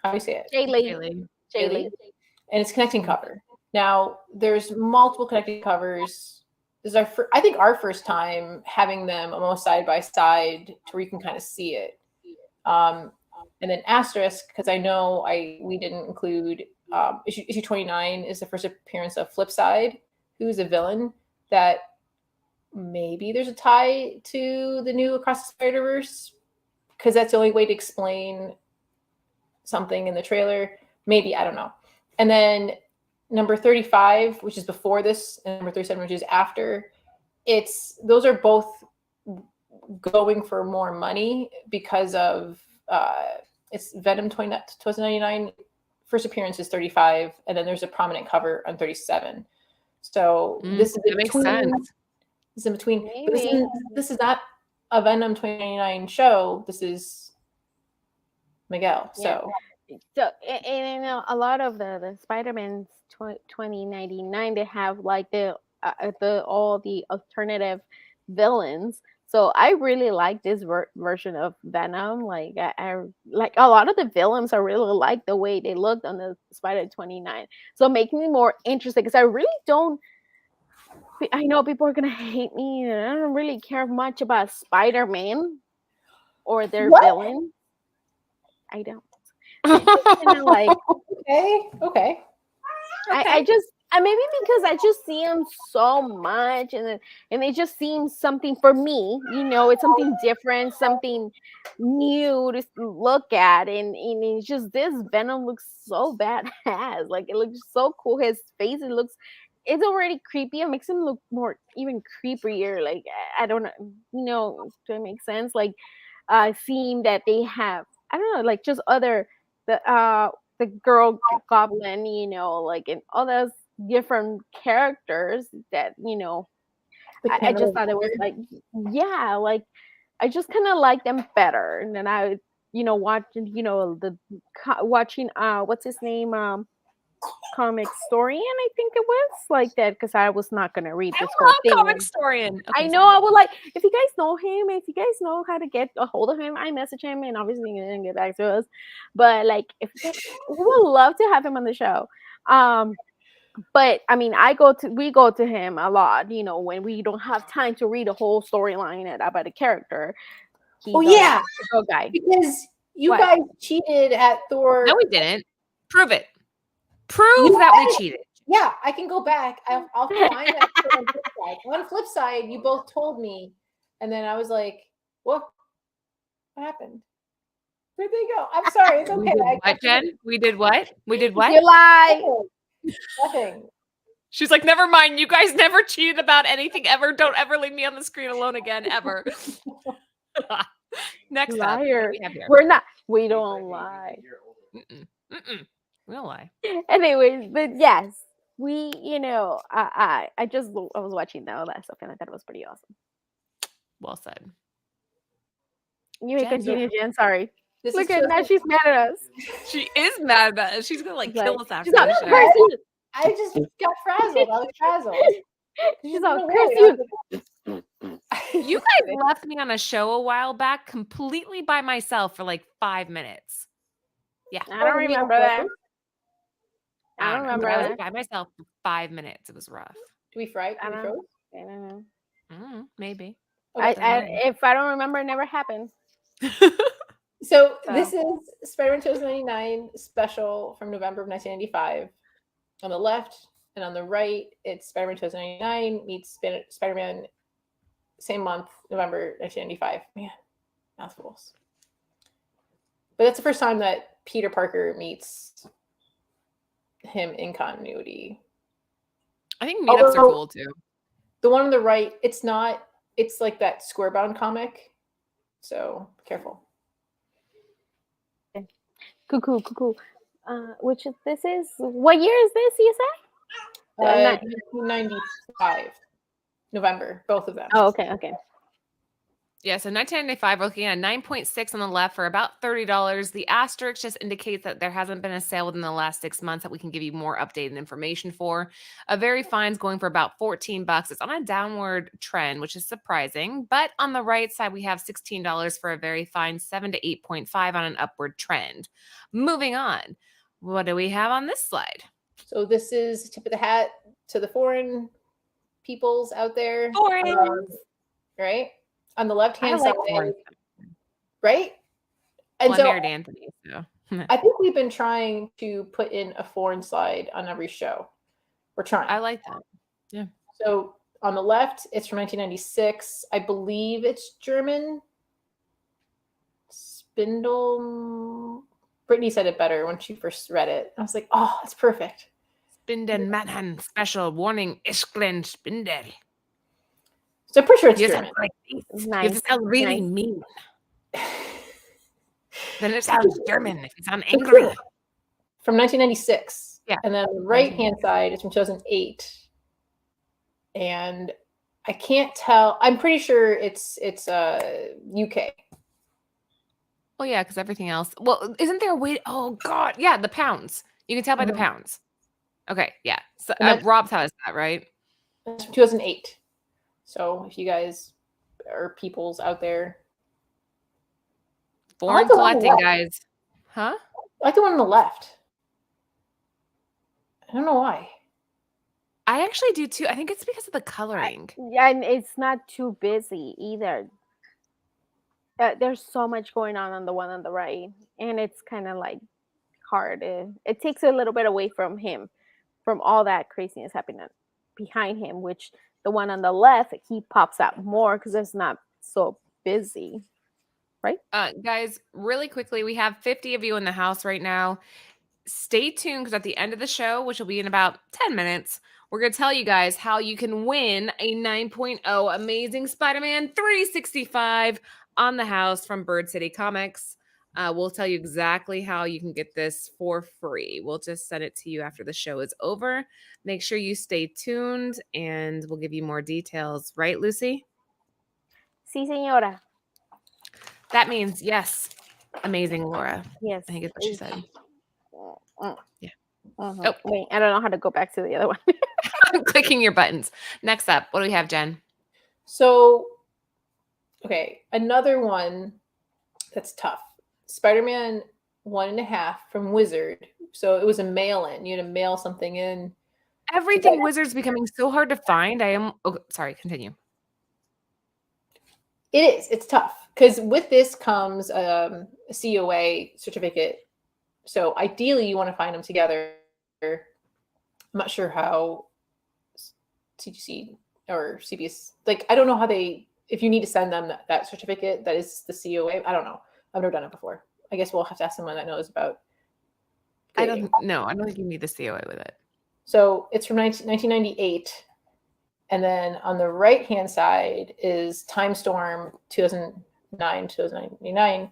how do you say it? Jay Lee, and it's connecting cover. Now there's multiple connecting covers. This is I think our first time having them almost side by side to where you can kind of see it. And then asterisk, because I know we didn't include issue 29 is the first appearance of Flipside, who's a villain that maybe there's a tie to the new Across the Spider-Verse, because that's the only way to explain something in the trailer. Maybe, I don't know. And then number 35, which is before this, and number 37, which is after, those are both going for more money because of it's Venom 2099. First appearance is 35, and then there's a prominent cover on 37. So this is in between. This is in between. But this is not a Venom 2099 show. This is Miguel. So and a lot of the Spider-Man 2099, they have like all the alternative villains. So I really like this version of Venom. Like I like a lot of the villains. I really like the way they looked on the Spider 29. So making me more interested, because I really don't. I know people are gonna hate me, and I don't really care much about Spider-Man or their villain. I don't. It's just kind of like Okay. I just maybe because I just see him so much, and it just seems something for me. It's something different, something new to look at, and it's just this Venom looks so badass. Like it looks so cool. His face, it's already creepy. It makes him look more even creepier. Like I don't know, do it make sense? Like seeing that they have, I don't know, like just other the girl goblin, like and all those different characters that The I just camera. thought it was like, yeah, like I just kind of like them better. And then I watching watching what's his name, comic historian, I think it was like that, because I was not gonna read I this whole love thing. comic historian. I Okay, know. sorry. I would like, if you guys know him, if you guys know how to get a hold of him, I message him, and obviously he didn't get back to us. But like, if you guys, we would love to have him on the show. But I mean, we go to him a lot. When we don't have time to read a whole storyline about a character. He's Yeah, the go guy. because you What? guys cheated at Thor. No, we didn't. Prove it. Prove You that we cheated. Yeah, I can go back. I'll find that on the flip side. On the flip side, you both told me, and then I was like, "What? What happened? Where'd they go?" I'm sorry. It's We okay. did what, Jen? We did what? We did what? You lie. Nothing. She's like, never mind. You guys never cheated about anything ever. Don't ever leave me on the screen alone again, ever. Next up, what do Liar. we have here? We're not. We don't lie. We don't lie. Anyways, but yes, we, I was watching all that stuff, and I thought it was pretty awesome. Well said. You may Jen, continue, Jen. Sorry. This Look is at now, she's mad at us. She is mad about it. She's gonna like She's kill like- us after she's like, the show. "Curse you." I just got frazzled. I was frazzled. She's like, No "Curse way. you." You guys left me on a show a while back completely by myself for like 5 minutes. Yeah. I don't remember that. I don't know, remember but I was that. by myself for 5 minutes. It was rough. Do we fry? I Do we don't froze? I don't know. Maybe. If I don't remember, it never happened. So this is Spider-Man 2099 special from November of 1995. On the left and on the right, it's Spider-Man 2099 meets Spider-Man same month, November 1995. Man, mouthfuls. But that's the first time that Peter Parker meets him in continuity. I think meetups are cool too. The one on the right, it's like that square-bound comic. So careful. Cuckoo. What year is this, you said? 1995. November, both of them. Oh, okay. Yeah, so 1995, we're looking at 9.6 on the left for about $30. The asterisk just indicates that there hasn't been a sale within the last 6 months that we can give you more updated information for. A very fine's going for about $14. It's on a downward trend, which is surprising. But on the right side, we have $16 for a very fine, 7 to 8.5 on an upward trend. Moving on, what do we have on this slide? So this is tip of the hat to the foreign peoples out there. Right? On the left-hand side, right? And well, so I married Anthony, so I think we've been trying to put in a foreign slide on every show. We're trying. I like that. Yeah. So on the left, it's from 1996. I believe it's German. Spindle. Brittany said it better when she first read it. I was like, oh, that's perfect. Spinden Manhan special warning Isklen Spindel. So I'm pretty sure it's You German. sound like this. Nice. You sound really mean. Then it sounds German if you sound angry. From 1996. Yeah. And then the right-hand side is from 2008. And I can't tell. I'm pretty sure it's UK. Oh yeah, because everything else. Well, isn't there a way? Oh God, yeah, the pounds. You can tell by the pounds. Okay, yeah. So Rob tells us that, right? That's from 2008. So if you guys are peoples out there, foreign collecting guys, huh? I like the one on the left. I don't know why. I actually do too. I think it's because of the coloring. Yeah, and it's not too busy either. there's so much going on the one on the right, and it's kind of like hard. It takes a little bit away from him, from all that craziness happening behind him. Which the one on the left, he pops out more because it's not so busy, right? Guys, really quickly, we have 50 of you in the house right now. Stay tuned because at the end of the show, which will be in about 10 minutes, we're going to tell you guys how you can win a 9.0 Amazing Spider-Man 365 on the house from Bird City Comics. We'll tell you exactly how you can get this for free. We'll just send it to you after the show is over. Make sure you stay tuned and we'll give you more details. Right, Lucy? Sí, señora. That means yes. Amazing, Laura. Yes. I think it's what she said. Yeah. Oh, wait, I don't know how to go back to the other one. I'm clicking your buttons. Next up, what do we have, Jen? So, okay, another one that's tough. Spider-Man 1.5 from Wizard. So it was a mail-in. You had to mail something in. Everything Wizard's becoming so hard to find. Sorry, continue. It is. It's tough because with this comes a COA certificate. So ideally, you want to find them together. I'm not sure how CGC or CBS, like, I don't know how they, if you need to send them that certificate that is the COA. I don't know. I've never done it before. I guess we'll have to ask someone that knows about grading. I don't think you need the COA with it. So it's from 1998. And then on the right-hand side is Time Storm 2009, 2099,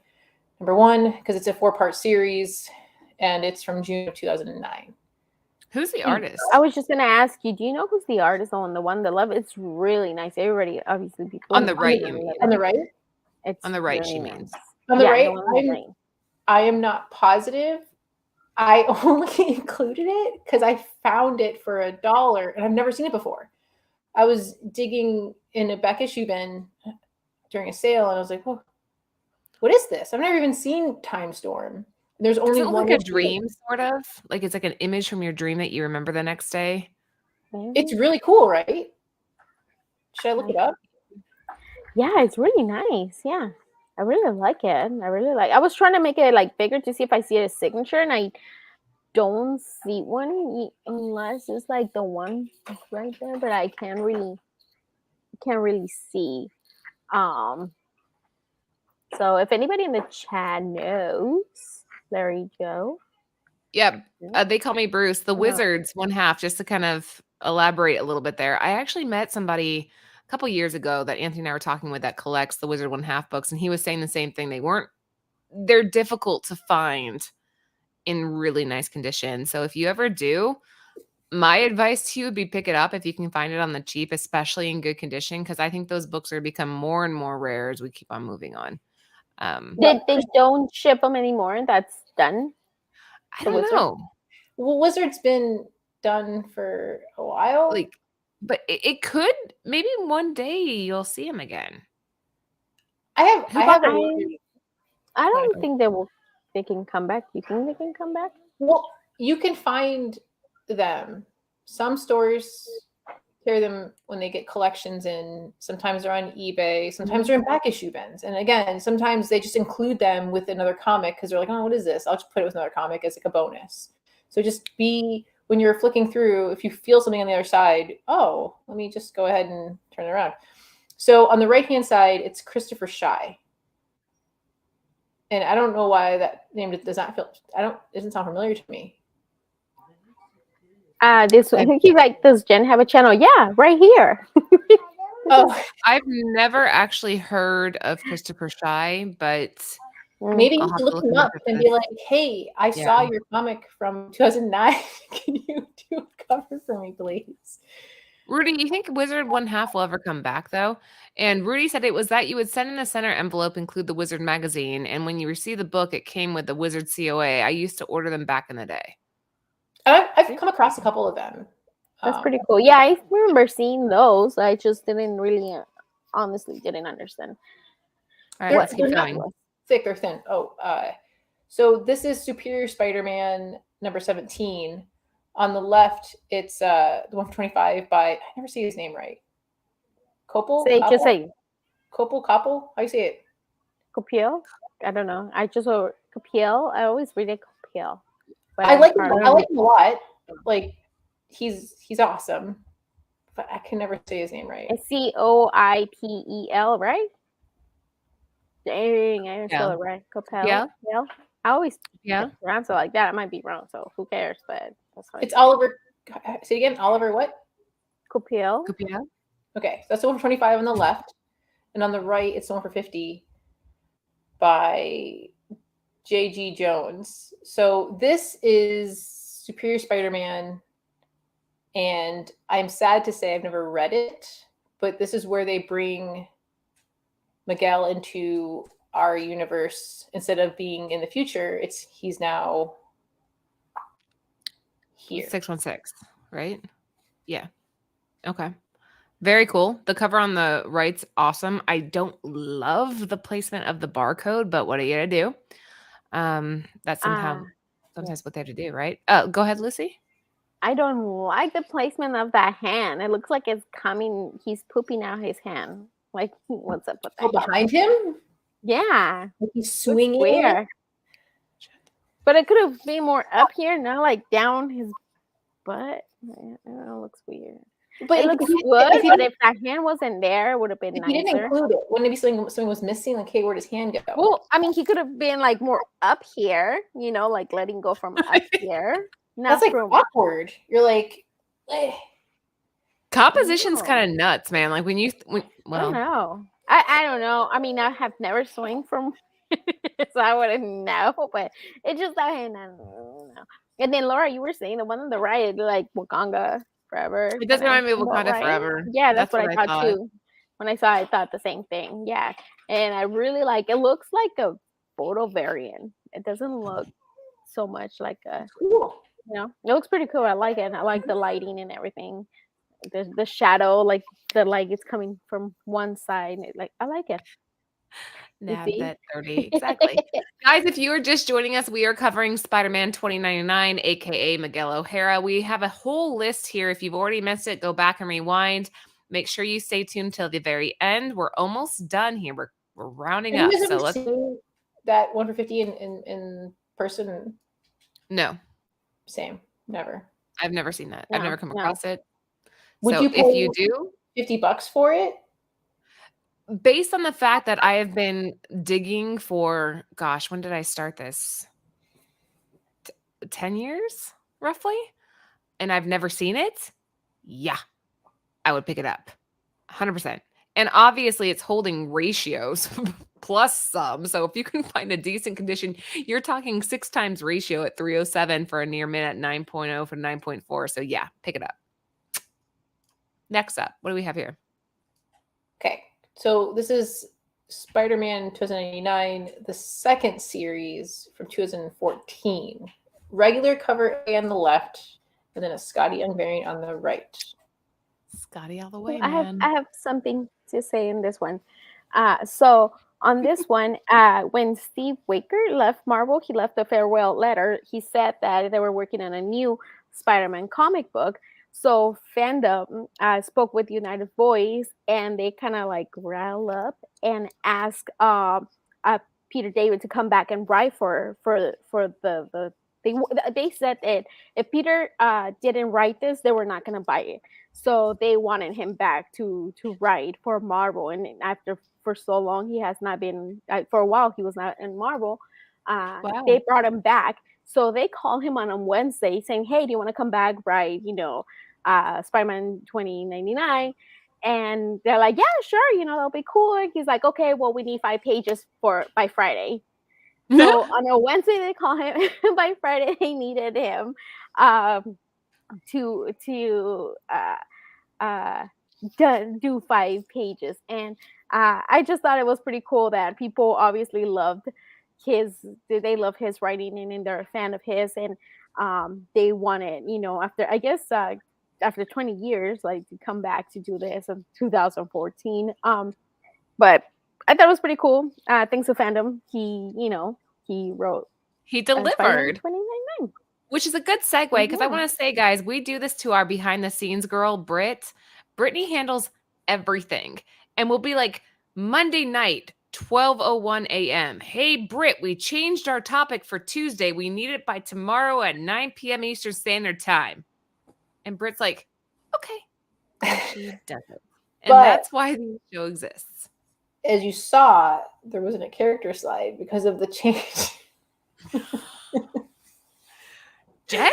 number 1, because it's a 4-part series, and it's from June of 2009. Who's the artist? I was just gonna ask you, do you know who's the artist on the one on the left? It's really nice. Everybody, obviously, people On the right, you mean? On the right? It's On the right, she really means. nice. On the Yeah, right, the one on the right. I am not positive. I only included it because I found it for $1 and I've never seen it before. I was digging in a back issue bin during a sale and I was like, oh, what is this? I've never even seen Time Storm. There's only Does it one. look like a dream, sort of? Like it's like an image from your dream that you remember the next day? It's really cool, right? Should I look it up? Yeah, it's really nice. Yeah. I really like it. I was trying to make it like bigger to see if I see a signature, and I don't see one unless it's like the one right there, but I can't really see. So if anybody in the chat knows, there you go. Yep. They call me Bruce. The Wizards 1/2, just to kind of elaborate a little bit there. I actually met somebody a couple years ago that Anthony and I were talking with that collects the Wizard 1/2 books, and he was saying the same thing. They're difficult to find in really nice condition. So if you ever do, my advice to you would be pick it up if you can find it on the cheap, especially in good condition, because I think those books are become more and more rare as we keep on moving on. They don't ship them anymore. That's done. I don't know. Well, Wizard's been done for a while. But it could, maybe one day you'll see him again. I don't think they can come back. You think they can come back? Well, you can find them. Some stores carry them when they get collections in. Sometimes they're on eBay. Sometimes they're in back issue bins. And again, sometimes they just include them with another comic because they're like, oh, what is this? I'll just put it with another comic as like a bonus. So just when you're flicking through, if you feel something on the other side, oh, let me just go ahead and turn it around. So on the right-hand side, it's Christopher Shy. And I don't know why that name does not feel, doesn't sound familiar to me. He's like, does Jen have a channel? Yeah, right here. Oh, I've never actually heard of Christopher Shy, but maybe you should look him up and be like, hey, I saw your comic from 2009. Can you do a cover for me, please? Rudy, you think Wizard 1/2 will ever come back, though? And Rudy said it was that you would send in a center envelope, include the Wizard magazine, and when you receive the book, it came with the Wizard COA. I used to order them back in the day. I've come across a couple of them. That's pretty cool. Yeah, I remember seeing those. I just didn't really, honestly, didn't understand. All right, let's keep going. Thick or thin. So this is Superior Spider-Man number 17. On the left, it's the 125 by, I never say his name right. Kopel? Just say. Kopel? How you say it? Copiel? I don't know. I just wrote Copiel. I always read it Copiel. But I like probably I like him a lot. Like he's awesome, but I can never say his name right. it's Coipel, right? Dang, I didn't spell it right. Copiel. Yeah. Yeah. I always Yeah. pronounce it like that. I might be wrong, so who cares? But that's how It's Oliver. Say it again. Oliver what? Copiel. Copiel. Okay, so that's the one for 25 on the left, and on the right, it's the one for 50 by J.G. Jones. So this is Superior Spider-Man, and I'm sad to say I've never read it, but this is where they bring Miguel into our universe. Instead of being in the future, he's now here. 616, right? Yeah. Okay. Very cool. The cover on the right's awesome. I don't love the placement of the barcode, but what are you gonna do? That's sometimes what they have to do, right? Go ahead, Lucy. I don't like the placement of that hand. It looks like it's coming. He's pooping out his hand. Like, what's up with that? Oh, behind him? Yeah. Like he's swinging. Weird. But it could have been more up here, not like down his butt. I don't know, it looks weird. But it looks good, but if that hand wasn't there, it would have been nicer. He didn't include it. Wouldn't it be something was missing? Like, hey, where'd his hand go? Well, I mean, he could have been like more up here, like letting go from up here. That's like awkward. You're like, eh. Composition's kind of nuts, man. Like when I don't know. I don't know. I mean, I have never swung from, so I wouldn't know. But it's just that hand. I don't know. And then Laura, you were saying the one on the right, like Wakanda Forever. It does remind me of Wakanda Forever. Yeah, that's what I thought too. When I saw it, I thought the same thing. Yeah, and I really like. It looks like a photo variant. It doesn't look so much like a. Cool. It looks pretty cool. I like it. I like the lighting and everything. The shadow, like the light is coming from one side. I like it. Nab that 30. Exactly. Guys, if you are just joining us, we are covering Spider-Man 2099, aka Miguel O'Hara. We have a whole list here. If you've already missed it, go back and rewind. Make sure you stay tuned till the very end. We're almost done here. We're rounding up. So let's see that 1 for 50 in person. No. Same. Never. I've never seen that. No, I've never come across it. Would so you pay if you do $50 for it? Based on the fact that I have been digging for, gosh, when did I start this? 10 years, roughly? And I've never seen it? Yeah, I would pick it up. 100%. And obviously it's holding ratios plus some. So if you can find a decent condition, you're talking 6 times ratio at 307 for a near min at 9.0 for 9.4. So yeah, pick it up. Next up, what do we have here? Okay. So this is Spider-Man 2099, the second series from 2014. Regular cover A on the left, and then a Scotty Young variant on the right. Scotty all the way, man. I have something to say in this one. So on this one, when Steve Waker left Marvel, he left a farewell letter. He said that they were working on a new Spider-Man comic book. So fandom spoke with United Voice, and they kind of like rile up and ask Peter David to come back and write for the. They said that if Peter didn't write this, they were not going to buy it. So they wanted him back to write for Marvel, and after for so long he has not been. For a while he was not in Marvel. Wow. They brought him back. So they called him on a Wednesday saying, hey, do you want to come back, write, Spider-Man 2099? And they're like, yeah, sure, that'll be cool. He's like, okay, well, we need 5 pages by Friday. So on a Wednesday, they call him. By Friday, they needed him to do 5 pages. And I just thought it was pretty cool that people obviously loved they love his writing and they're a fan of his, and they wanted, after 20 years, like to come back to do this in 2014. But I thought it was pretty cool. Thanks to fandom, he wrote. He delivered. 2099. Which is a good segue, because I want to say, guys, we do this to our behind the scenes girl, Brittany handles everything. And we'll be like, Monday night, 12:01 a.m. Hey, Britt, we changed our topic for Tuesday. We need it by tomorrow at 9 p.m. Eastern Standard Time. And Britt's like, okay. And she does it. And But that's why the show exists. as you saw, there wasn't a character slide because of the change. Jen?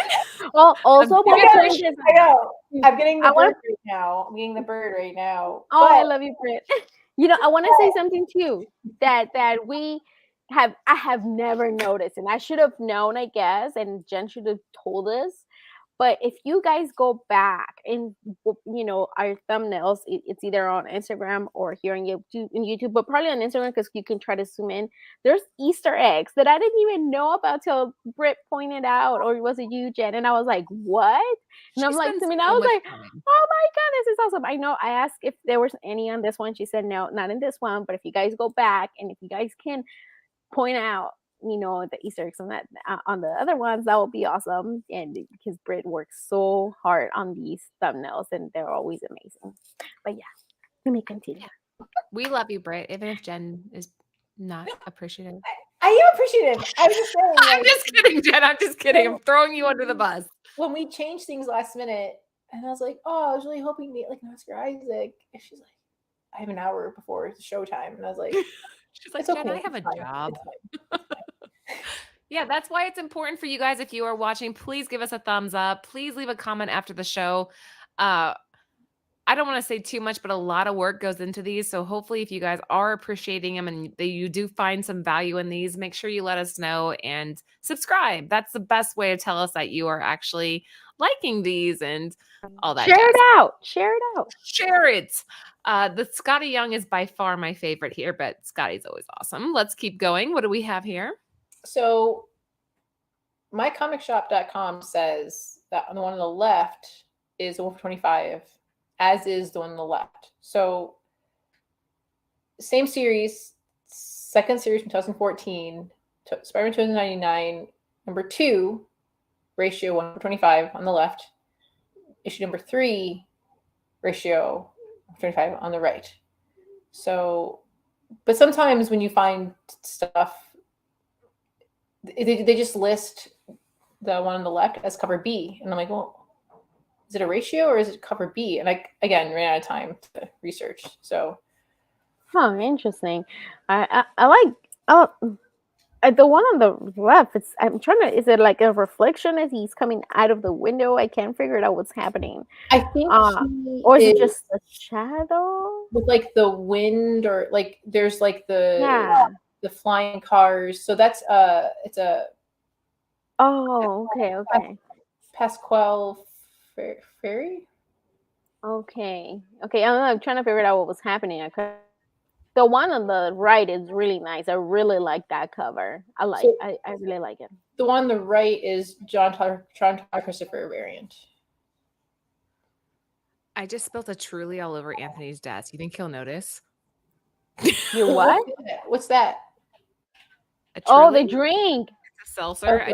Well, also, I'm what curious. changes- I know. I'm getting the I wanna- bird right now. I'm getting the bird right now. Oh, I But love you, Britt. You know, I want to say something too that I have never noticed, and I should have known, I guess, and Jen should have told us. But if you guys go back and our thumbnails, it's either on Instagram or here on YouTube, but probably on Instagram because you can try to zoom in. There's Easter eggs that I didn't even know about till Britt pointed out, or was it you, Jen? And I was like, what? And I'm like, to me, I was like, oh my God, this is awesome. I know I asked if there was any on this one. She said, no, not in this one. But if you guys go back and if you guys can point out, the Easter eggs on that on the other ones, that would be awesome. And because Britt works so hard on these thumbnails, and they're always amazing. But yeah, let me continue. We love you, Britt, even if Jen is not appreciative. I am appreciative. I was just saying. I'm just kidding, Jen. I'm just kidding. I'm throwing you under the bus. When we changed things last minute, and I was like, oh, I was really hoping to meet like Oscar Isaac. And she's like, I have an hour before it's showtime. And I was like, she's like, it's Jen, okay. I have a It's fine. job. It's fine. Yeah, that's why it's important for you guys. If you are watching, please give us a thumbs up. Please leave a comment after the show. I don't want to say too much, but a lot of work goes into these. So hopefully if you guys are appreciating them and you do find some value in these, make sure you let us know and subscribe. That's the best way to tell us that you are actually liking these and all that. Share it out. Share it out. Share it. The Scotty Young is by far my favorite here, but Scotty's always awesome. Let's keep going. What do we have here? So mycomicshop.com says that the one on the left is the one for 25, as is the one on the left. So same series, second series from 2014, Spider-Man 2099, number 2, ratio 1:25 on the left, issue number 3, ratio 25 on the right. So, but sometimes when you find stuff, they just list the one on the left as cover B. And I'm like, well, is it a ratio or is it cover B? And I, again, ran out of time to research. So. Huh, interesting. I like, the one on the left, is it like a reflection as he's coming out of the window? I can't figure it out what's happening. I think or is it just a shadow? With like the wind or like there's like the flying cars. So that's it's a okay. Pasquale Ferry. Okay. I'm trying to figure out what was happening. The one on the right is really nice. I really like that cover. I really like it. The one on the right is John Todd Christopher variant. I just spilled a Truly all over Anthony's desk. You think he'll notice? You what? What's that? Oh, the drink. It's a seltzer. Okay.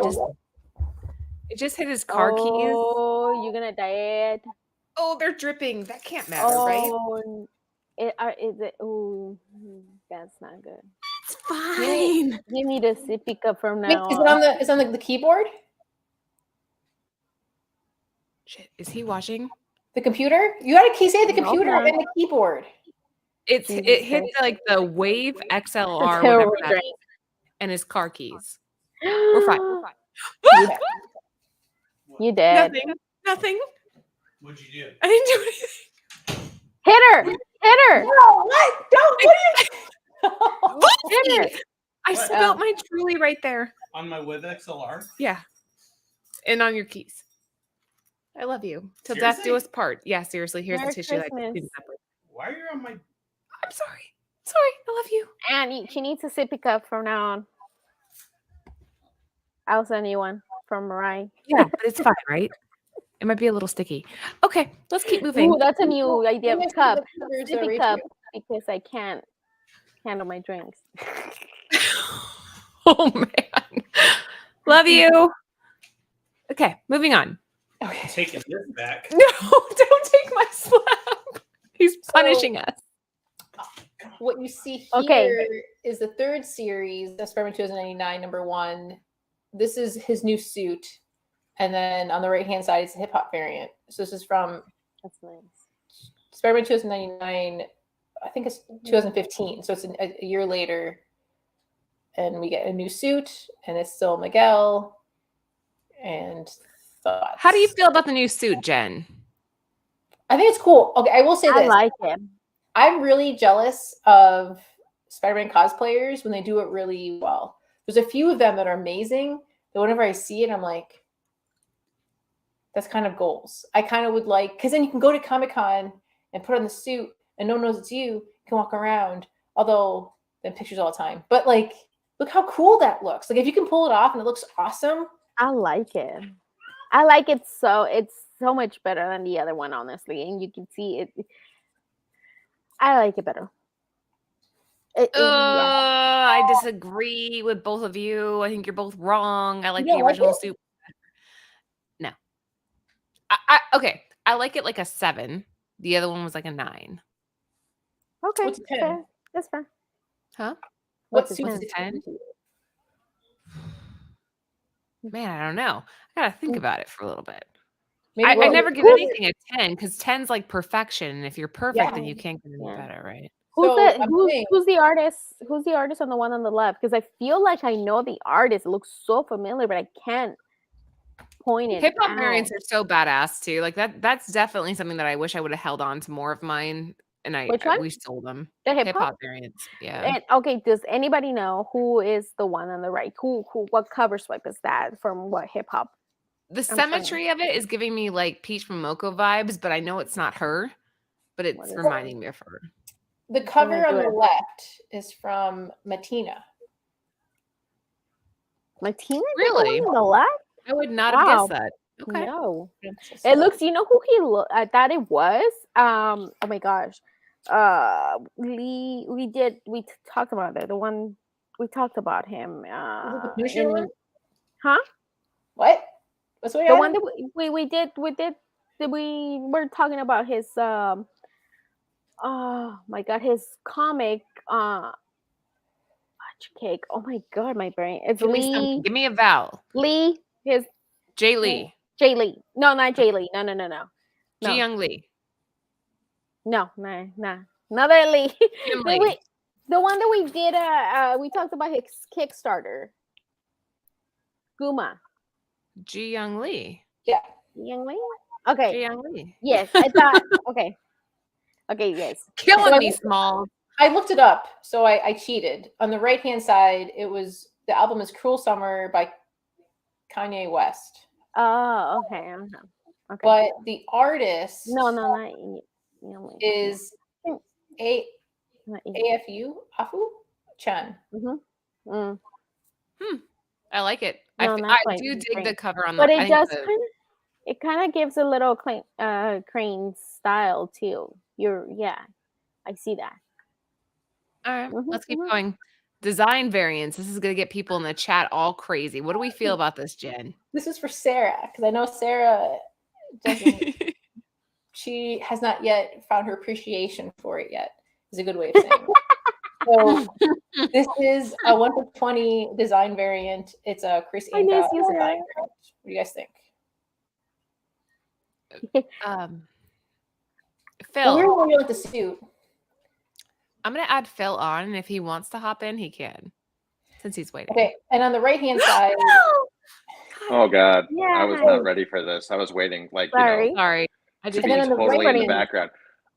It just hit his car keys. Oh, you're gonna die. Oh, they're dripping. That can't matter, right? Is it? Oh, that's not good. It's fine. Give me the sippy cup from now. Wait, is it on the keyboard? Shit, is he watching? The computer? You gotta say the computer and the keyboard. It hit like the Wave XLR whatever that is, and his car keys. We're fine. You did. Nothing. What'd you do? I didn't do anything. Hit her. No, what? Don't. Hit her. I What? spilled my Truly right there. On my Wave XLR? Yeah. And on your keys. I love you. Till death do Seriously? us part. Yeah, seriously. Here's Merry the tissue. Christmas. Why are you on my... I'm sorry. I love you. And she needs a sippy cup from now on. I'll send you one from Mariah. Yeah, but it's fine, right? It might be a little sticky. Okay, let's keep moving. Ooh, that's a new idea of cup. There's a Sippy ratio. cup because I can't handle my drinks. Oh, man. Love you. Okay, moving on. Okay. Taking this back. No, don't take my slap. He's punishing us. what you see Okay. here is the third series, the Spider-Man 2099, #1. This is his new suit. And then on the right-hand side, it's a hip-hop variant. So this is from That's nice. Spider-Man 2099, I think it's 2015. So it's a year later. And we get a new suit, and it's still Miguel. And thoughts. How do you feel about the new suit, Jen? I think it's cool. Okay, I will say I this. like it. I'm really jealous of Spider-Man cosplayers when they do it really well. There's a few of them that are amazing, but whenever I see it, I'm like, that's kind of goals. I kind of would like, because then you can go to Comic-Con and put on the suit and no one knows it's you. You can walk around, although then pictures all the time. But like, look how cool that looks. Like if you can pull it off and it looks awesome. I like it. I like it it's so much better than the other one, honestly. And you can see it. I like it better. Yeah. I disagree with both of you. I think you're both wrong. I like You the don't like original it? suit. No. Okay. I like it like a 7. The other one was like a 9. Okay. What's a 10? Fair. That's fair. Huh? What What's a suit is 10? a 10? Man, I don't know. I gotta think about it for a little bit. Maybe I we'll- never give anything a 10 because 10's like perfection. And if you're perfect, then you can't get any Yeah. better, right? So I'm saying- Who's the artist? Who's the artist on the one on the left? Because I feel like I know the artist. It looks so familiar, but I can't point it Hip hop out. variants are so badass too. Like that's definitely something that I wish I would have held on to more of mine. And Which one? we sold them. The hip Hip hop. hop variants. Yeah. And okay, does anybody know who is the one on the right? What cover swipe is that from? What hip hop? The trying. symmetry of it is giving me like Peach from Moko vibes, but I know it's not her. But it's is reminding me of her. The gonna cover on do the it. left is from Matina. Martina? Really? On the left? I would not have Wow. guessed that. Okay. No. It looks. You know who he looked? I thought it was. Oh my gosh. We talked about it. The one we talked about him. the Punisher one? Huh? What? What's the The one that we were talking about his oh my god, his comic fudge cake. Oh my god, my brain. It's Give me something. Give me a vowel. Lee, his Jay Lee. Jay Lee. No, not Jay Lee. No. Ji Young Lee. No, nah. Another Lee. Jim Lee. The one that we did we talked about his Kickstarter. Guma. Ji Young Lee. Yeah. Young Lee? Okay. Ji Young Lee. Yes, I thought okay. Okay, yes. Killing me, Small. I looked it up, so I cheated. On the right-hand side, the album is Cruel Summer by Kanye West. Oh, okay. Okay. But the artist No, not Young Lee. is Not Afu Chan. Mm. I like it. No, I not quite. do dig the cover on But the. it does it kind of gives a little crane style too. I see that. All right, let's keep mhm. going. Design variants. This is going to get people in the chat all crazy. What do we feel about this, Jen? This is for Sarah, because I know Sarah doesn't. She has not yet found her appreciation for it yet. Is a good way of saying it. So this is a 1/20 design variant. It's a Chris I miss Anka you, design Sarah. variant. What do you guys think? Phil, We're going to like the suit. I'm going to add Phil on, and if he wants to hop in, he can, since he's waiting. Okay, and on the right-hand side, Oh God, Yeah. I was not ready for this. I was waiting, like Sorry. Sorry, I to just be And then on the totally in the right-hand- background.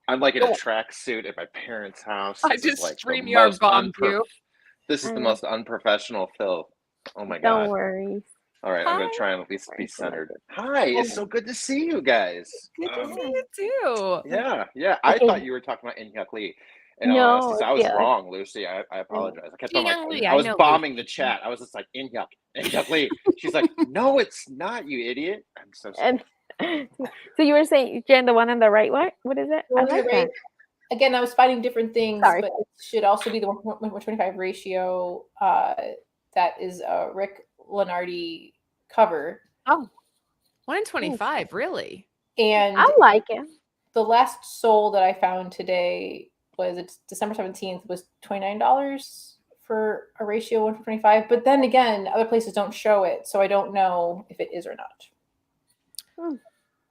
I'm like in a Oh. tracksuit at my parents' house. I This is just like the StreamYard most bombed you. This is the I know. most unprofessional Phil. Oh my Don't God. worry. All right, I'm Hi. gonna try and at least be Sorry. centered. Hi, it's so good to see you guys. Good to see you too. Yeah. I Okay. thought you were talking about Inhyuk Lee. And No, honestly, so I was yeah. wrong, Lucy. I apologize. I kept on Young like Lee, I I was know bombing Lucy. the chat. I was just like Inhyuk Lee. She's like, no, it's not, you idiot. I'm so sorry. And so you were saying, Jen, the one on the right, what is it? Well, I on the like right- that. again, I was finding different things, Sorry. but it should also be the 1/25 ratio. That is a Rick Lenardi cover. Oh, 1 in 25, really? And I like it. the last soul that I found today was it's December 17th was $29 for a ratio 1:25. But then again, other places don't show it, so I don't know if it is or not.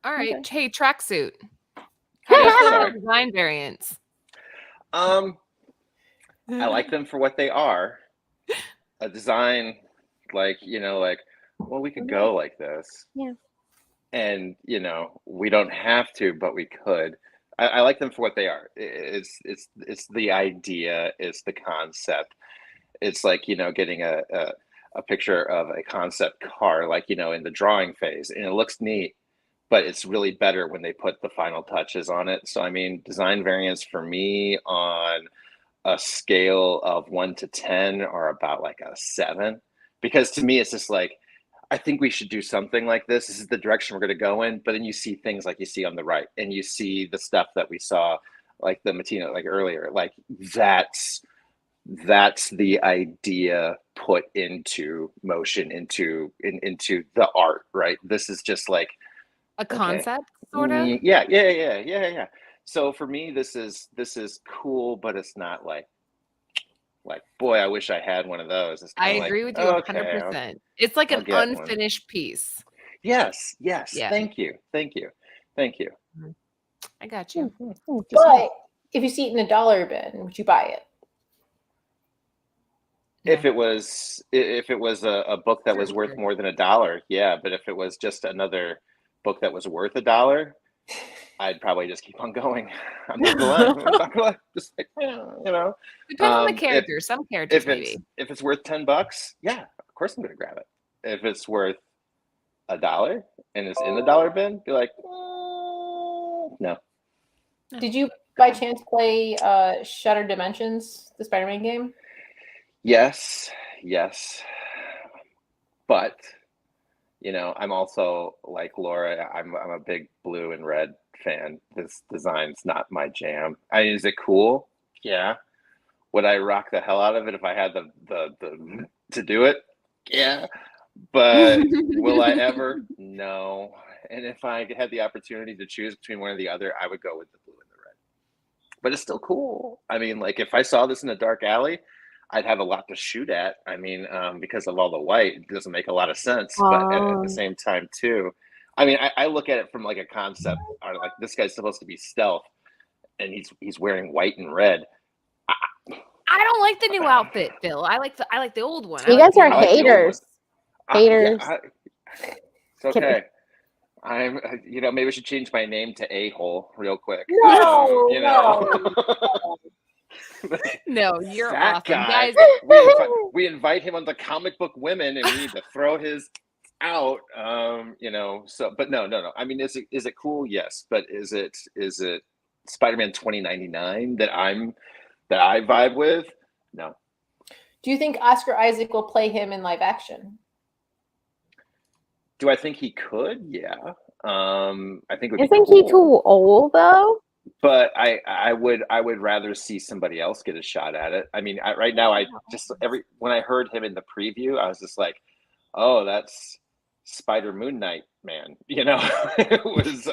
All right. Okay. Hey, tracksuit. How do you Yeah, feel sorry. about design variants? I like them for what they are. A design, like, like, well, we could go like this. Yeah. And, we don't have to, but we could. I like them for what they are. It's the idea, it's the concept. It's like, getting a picture of a concept car, like, in the drawing phase, and it looks neat, but it's really better when they put the final touches on it. So, I mean, design variants for me on a scale of 1 to 10 are about like a 7, because to me, it's just like, I think we should do something like this. This is the direction we're going to go in. But then you see things like you see on the right, and you see the stuff that we saw, like the Matina, like earlier, like that's the idea put into motion, into the art, right? This is just like, A okay, concept, sort of? yeah. So for me, this is cool, but it's not like, boy, I wish I had one of those. It's I kind of like, agree with you okay, 100%. It's like I'll an get one. unfinished piece. Yes. Yeah. Thank you. I got you. But if you see it in a dollar bin, would you buy it? If it was a book that was worth more than $1, yeah. But if it was just another book that was worth $1, I'd probably just keep on going. I'm not gonna lie. Just like, Depends on the character. Some characters maybe. If it's worth $10, yeah, of course I'm gonna grab it. If it's worth $1 and it's in the dollar bin, be like, no. Did you by chance play Shattered Dimensions, the Spider-Man game? Yes. But I'm also like Laura. I'm a big blue and red fan. This design's not my jam. Is it cool? Yeah. Would I rock the hell out of it if I had the to do it? Yeah. But will I ever? No. And if I had the opportunity to choose between one or the other, I would go with the blue and the red. But it's still cool. I mean, like, if I saw this in a dark alley, I'd have a lot to shoot at. I mean, because of all the white, it doesn't make a lot of sense. But at the same time, too, I mean, I look at it from like a concept, or like, this guy's supposed to be stealth, and he's wearing white and red. I don't like the new outfit, Phil. I like the old one. You guys are haters. Haters. It's okay. I'm, maybe I should change my name to A-hole real quick. No, No, you're that awesome, guy, guys. we invite him on the Comic Book Women, and we need to throw his out. So, but no. I mean, is it cool? Yes, but is it Spider-Man 2099 that I vibe with? No. Do you think Oscar Isaac will play him in live action? Do I think he could? Yeah. I think it would be Isn't cool. he too old though? But I would rather see somebody else get a shot at it. I mean, right now, when I heard him in the preview, I was just like, oh, that's Spider Moon Knight, man. It was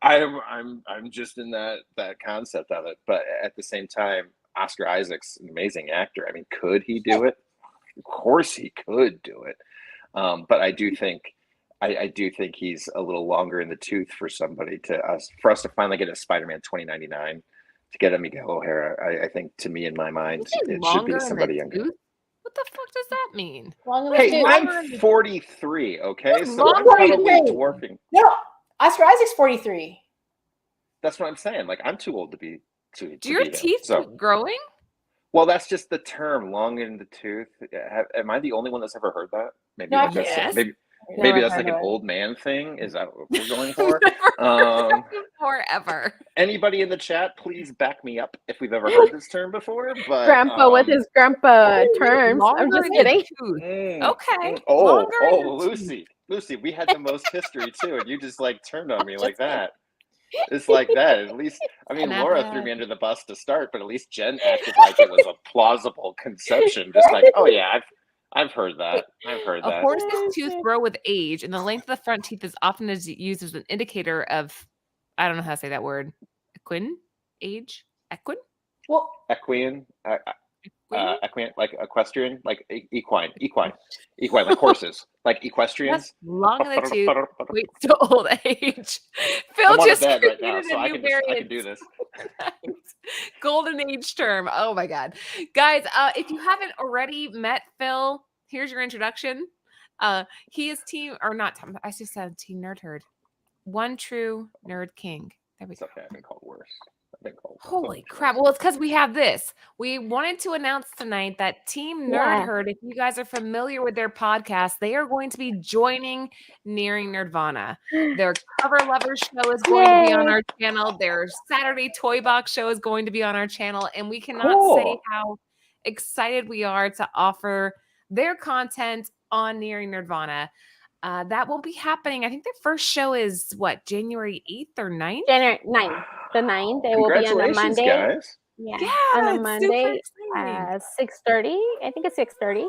I'm just in that concept of it. But at the same time, Oscar Isaac's an amazing actor. I mean, could he do it? Of course he could do it. But I do think he's a little longer in the tooth for for us to finally get a Spider-Man 2099, to get a Miguel O'Hara. I think, to me, in my mind, it should be somebody younger. What the fuck does that mean? Hey, I'm 43, okay? So I'm 43. probably dwarfing. No, Oscar Isaac's 43. That's what I'm saying. Like, I'm too old to be Do your teeth keep growing? Well, that's just the term, long in the tooth. Am I the only one that's ever heard that? Maybe No, like yes. Maybe that's like an old man thing. Is that what we're going for? Forever. Anybody in the chat, please back me up if we've ever heard this term before. But Grandpa with his grandpa terms. I'm just kidding. Okay. Lucy, we had the most history too, and you just like turned on me like that. It's like that. At least, I mean, Laura threw me under the bus to start, but at least Jen acted like it was a plausible conception. Just like, oh yeah, I've heard that. A horse's tooth grow with age, and the length of the front teeth is often used as an indicator of, I don't know how to say that word, age. Equine? Well, Equine, Equine? equine, like equestrian, like equine, like horses, like Yes, equestrians. long in the tooth, waits to old age. Phil I'm on the just bed right now, created so a I new can do variant. this. Nice. Golden age term. Oh my God. Guys, if you haven't already met Phil, here's your introduction. He is team, or not, I just said team nerd herd. One true nerd king. There we It's go. okay. I've been called worse. I've been called. so Holy much crap. worse. Well, it's because we have this. We wanted to announce tonight that Team Nerd Yeah. Herd, if you guys are familiar with their podcast, they are going to be joining Nearing Nerdvana. Their Cover Lovers show is going to be on Yay. our channel. Their Saturday Toy Box show is going to be on our channel. And we cannot say Cool. how excited we are to offer their content on Nearing Nerdvana. That will be happening. I think their first show is what, January 8th or 9th? January 9th. The 9th. It will be on a Congratulations, Monday. guys. Yeah. Yeah, On a it's super Monday exciting. 6:30. I think it's 6:30.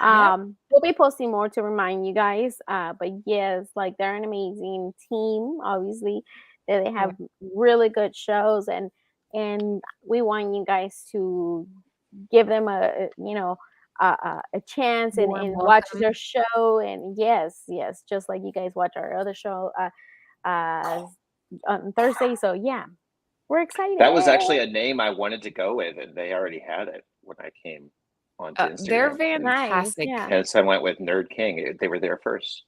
Yep. We'll be posting more to remind you guys. But yes, like they're an amazing team, obviously. They have really good shows, and we want you guys to give them a chance and, Warm watch welcome. their show. And yes, just like you guys watch our other show on Thursday. So yeah, we're excited. That was actually a name I wanted to go with, and they already had it when I came onto Instagram. They're and- fantastic. yeah. And so I went with Nerd King. They were there first.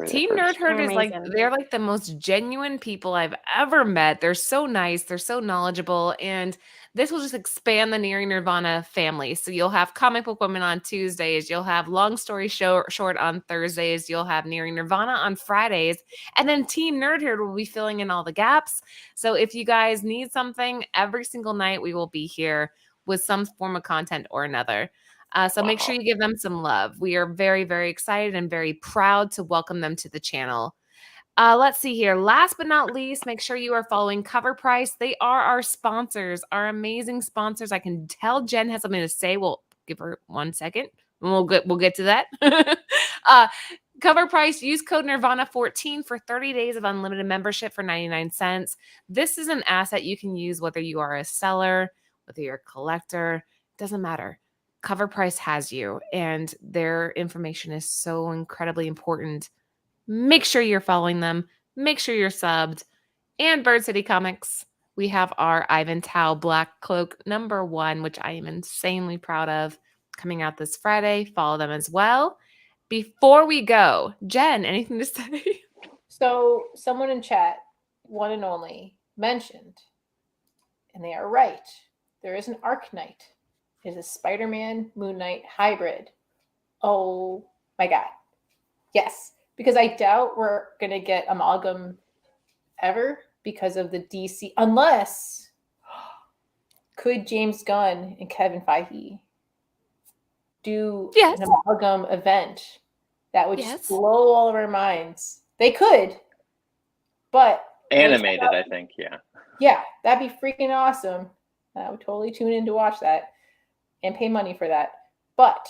Team Nerd Herd They're is like, amazing. they're like the most genuine people I've ever met. They're so nice. They're so knowledgeable. And this will just expand the Nearing Nirvana family. So you'll have Comic Book Women on Tuesdays. You'll have Long Story Short on Thursdays. You'll have Nearing Nirvana on Fridays. And then Team Nerd Herd will be filling in all the gaps. So if you guys need something, every single night we will be here with some form of content or another. So make sure you give them some love. We are very, very excited and very proud to welcome them to the channel. Let's see here. Last but not least, make sure you are following Cover Price. They are our sponsors, our amazing sponsors. I can tell Jen has something to say. We'll give her 1 second. We'll get to that. Cover Price, use code Nirvana14 for 30 days of unlimited membership for 99 cents. This is an asset you can use whether you are a seller, whether you're a collector, doesn't matter. Cover Price has you, and their information is so incredibly important. Make sure you're following them. Make sure you're subbed. And Bird City Comics, we have our Ivan Tao Black Cloak #1, which I am insanely proud of, coming out this Friday. Follow them as well. Before we go, Jen, anything to say? So someone in chat, one and only, mentioned, and they are right, there is an Arc Knight. It is a Spider-Man Moon Knight hybrid. Oh my God. Yes, because I doubt we're going to get Amalgam ever because of the DC, unless could James Gunn and Kevin Feige do Yes. an Amalgam event that would Yes. just blow all of our minds? They could, but Animated, I think, yeah. yeah, that'd be freaking awesome. I would totally tune in to watch that and pay money for that. But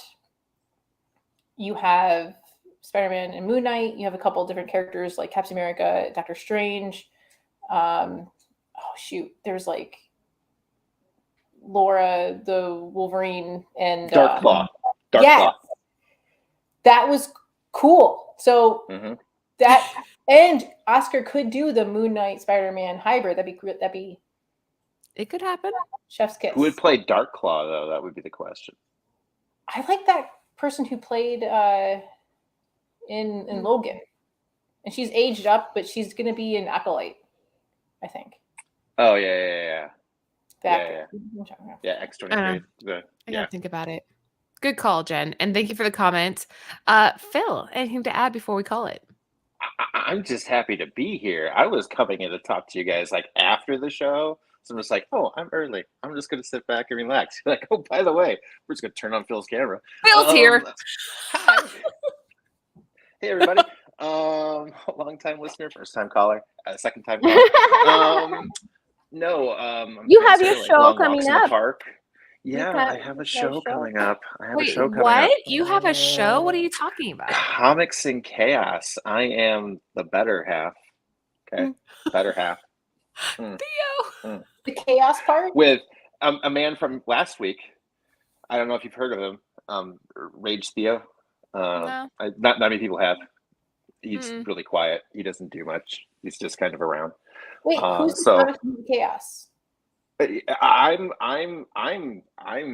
you have Spider-Man and Moon Knight. You have a couple of different characters like Captain America, Doctor Strange. There's like Laura, the Wolverine, and Dark Claw. Claw. That was cool. So that, and Oscar could do the Moon Knight Spider-Man hybrid. That'd be It could happen. chef's kiss. Who would play Dark Claw, though? That would be the question. I like that person who played in Logan, and she's aged up, but she's gonna be an Acolyte, I think. Oh yeah. Yeah. Yeah, X-23. I gotta think about it. Good call, Jen, and thank you for the comment. Phil, anything to add before we call it? I'm just happy to be here. I was coming in to talk to you guys like after the show. So I'm just like, oh, I'm early. I'm just going to sit back and relax. Like, oh, by the way, we're just going to turn on Phil's camera. Phil's here. Hi. Hey, everybody. Long time listener, first time caller, second time caller. You have your show coming up. Park. Yeah, I have a show coming up. Wait, what? You have a show? What are you talking about? Comics in Chaos. I am the better half. Okay, better half. Theo. The chaos part? with a man from last week. I don't know if you've heard of him, Rage Theo. No. Not many people have. He's Mm-mm. really quiet. He doesn't do much. He's just kind of around. Wait, who's the So comic from chaos? I'm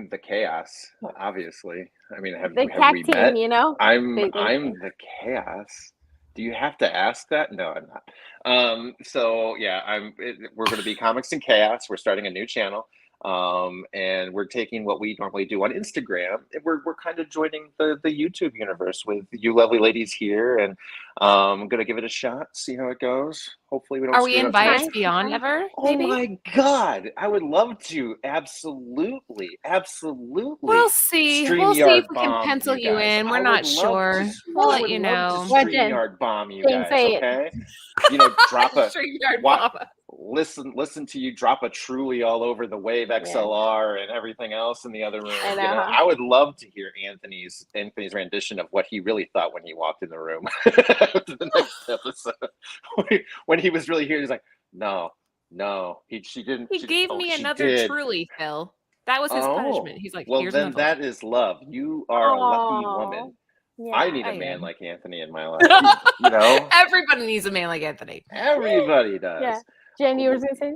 the chaos. Obviously, I mean, have The have tag we team, met? you know. I'm They the chaos. Do you have to ask that? No, I'm not. So yeah, we're going to be Comics and Chaos. We're starting a new channel. And we're taking what we normally do on Instagram, and we're kind of joining the YouTube universe with you lovely ladies here, and I'm gonna give it a shot, see how it goes. Hopefully, we don't Are we screw it in up too much. Bias Beyond ever? Oh Maybe my God, I would love to. Absolutely, absolutely. we'll see. We'll see if StreamYard we can bomb pencil you guys. in. We're I not would love sure. to. We'll I let would you love to know. What, Jen? StreamYard bomb you Jen, guys. say it. Okay, drop a StreamYard what? Baba. Listen to you drop a truly all over the Wave XLR and everything else in the other room. I know, huh? I would love to hear Anthony's rendition of what he really thought when he walked in the room. The next episode, when he was really here, he's like, no, she didn't. He gave me she another did. truly, Phil. That was his punishment. He's like, well, here's then another one. that is love. You are a lucky woman. Yeah, I need a I man am. like Anthony in my life. You know, Everybody needs a man like Anthony. everybody does. yeah. Jen, you were gonna say?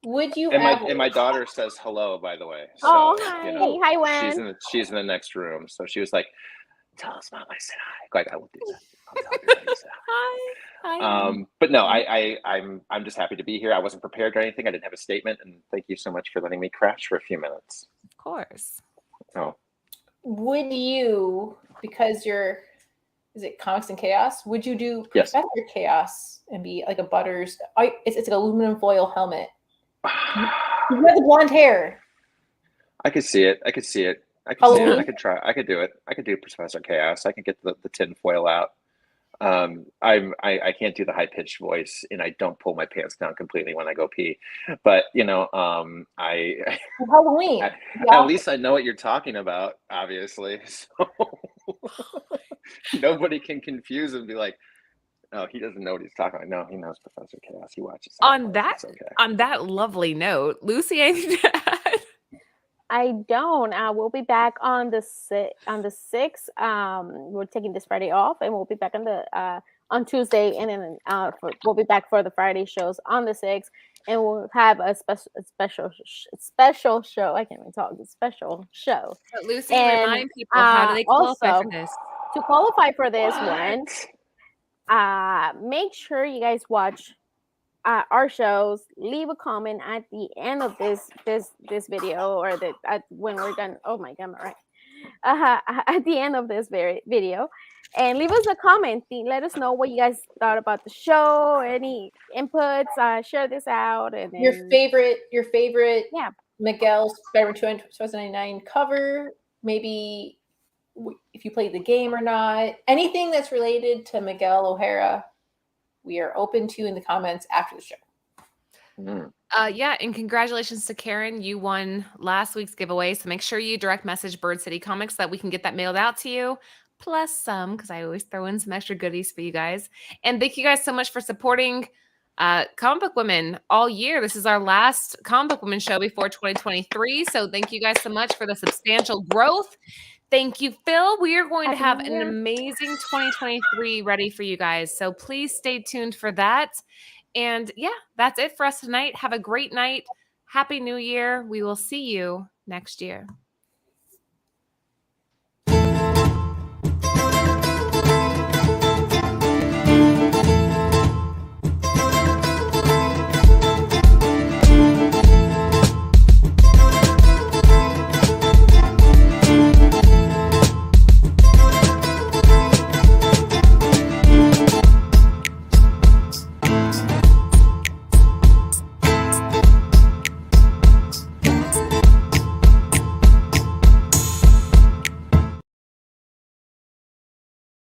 Would you And my daughter says hello, by the way. So, Oh, hi. Hi, Wen. she's in the next room. So she was like, "Tell us, Mom, I said hi." Like, I will do that. I'll tell everybody I said Hi. hi. Hi. But no, I'm just happy to be here. I wasn't prepared or anything. I didn't have a statement, and thank you so much for letting me crash for a few minutes. Of course. Oh, Would you, because is it Comics and Chaos? Would you do Yes. Professor Chaos and be like a Butters? It's like an aluminum foil helmet. You have the blonde hair. I could see it. I could see it. Halloween? I could try. I could do it. I could do Professor Chaos. I can get the tin foil out. I can't do the high pitched voice, and I don't pull my pants down completely when I go pee. But I Halloween. at least I know what you're talking about, obviously. So nobody can confuse and be like, "Oh, he doesn't know what he's talking about." No, he knows Professor Chaos. He watches. On that It's okay. on that lovely note, Lucy, anything to add? I don't. We'll be back on the 6th. We're taking this Friday off, and we'll be back on Tuesday, and then we'll be back for the Friday shows on the 6th, and we'll have a special show. I can't even talk. A special show. But Lucy, And, remind people, how do they qualify also, for this? To qualify for this What? one, make sure you guys watch our shows. Leave a comment at the end of this video, or when we're done. Oh my god, right? At the end of this video, and leave us a comment. Let us know what you guys thought about the show. Any inputs? Share this out. And then, Your favorite Yeah. Miguel Spider-Man 2099 cover. Maybe if you played the game or not. Anything that's related to Miguel O'Hara, we are open to in the comments after the show. Yeah, and congratulations to Karen. You won last week's giveaway. So make sure you direct message Bird City Comics so that we can get that mailed out to you. Plus some, because I always throw in some extra goodies for you guys. And thank you guys so much for supporting Comic Book Women all year. This is our last Comic Book Women show before 2023. So thank you guys so much for the substantial growth. Thank you, Phil. We are going to have an amazing 2023 ready for you guys. So please stay tuned for that. And yeah, that's it for us tonight. Have a great night. Happy New Year. We will see you next year.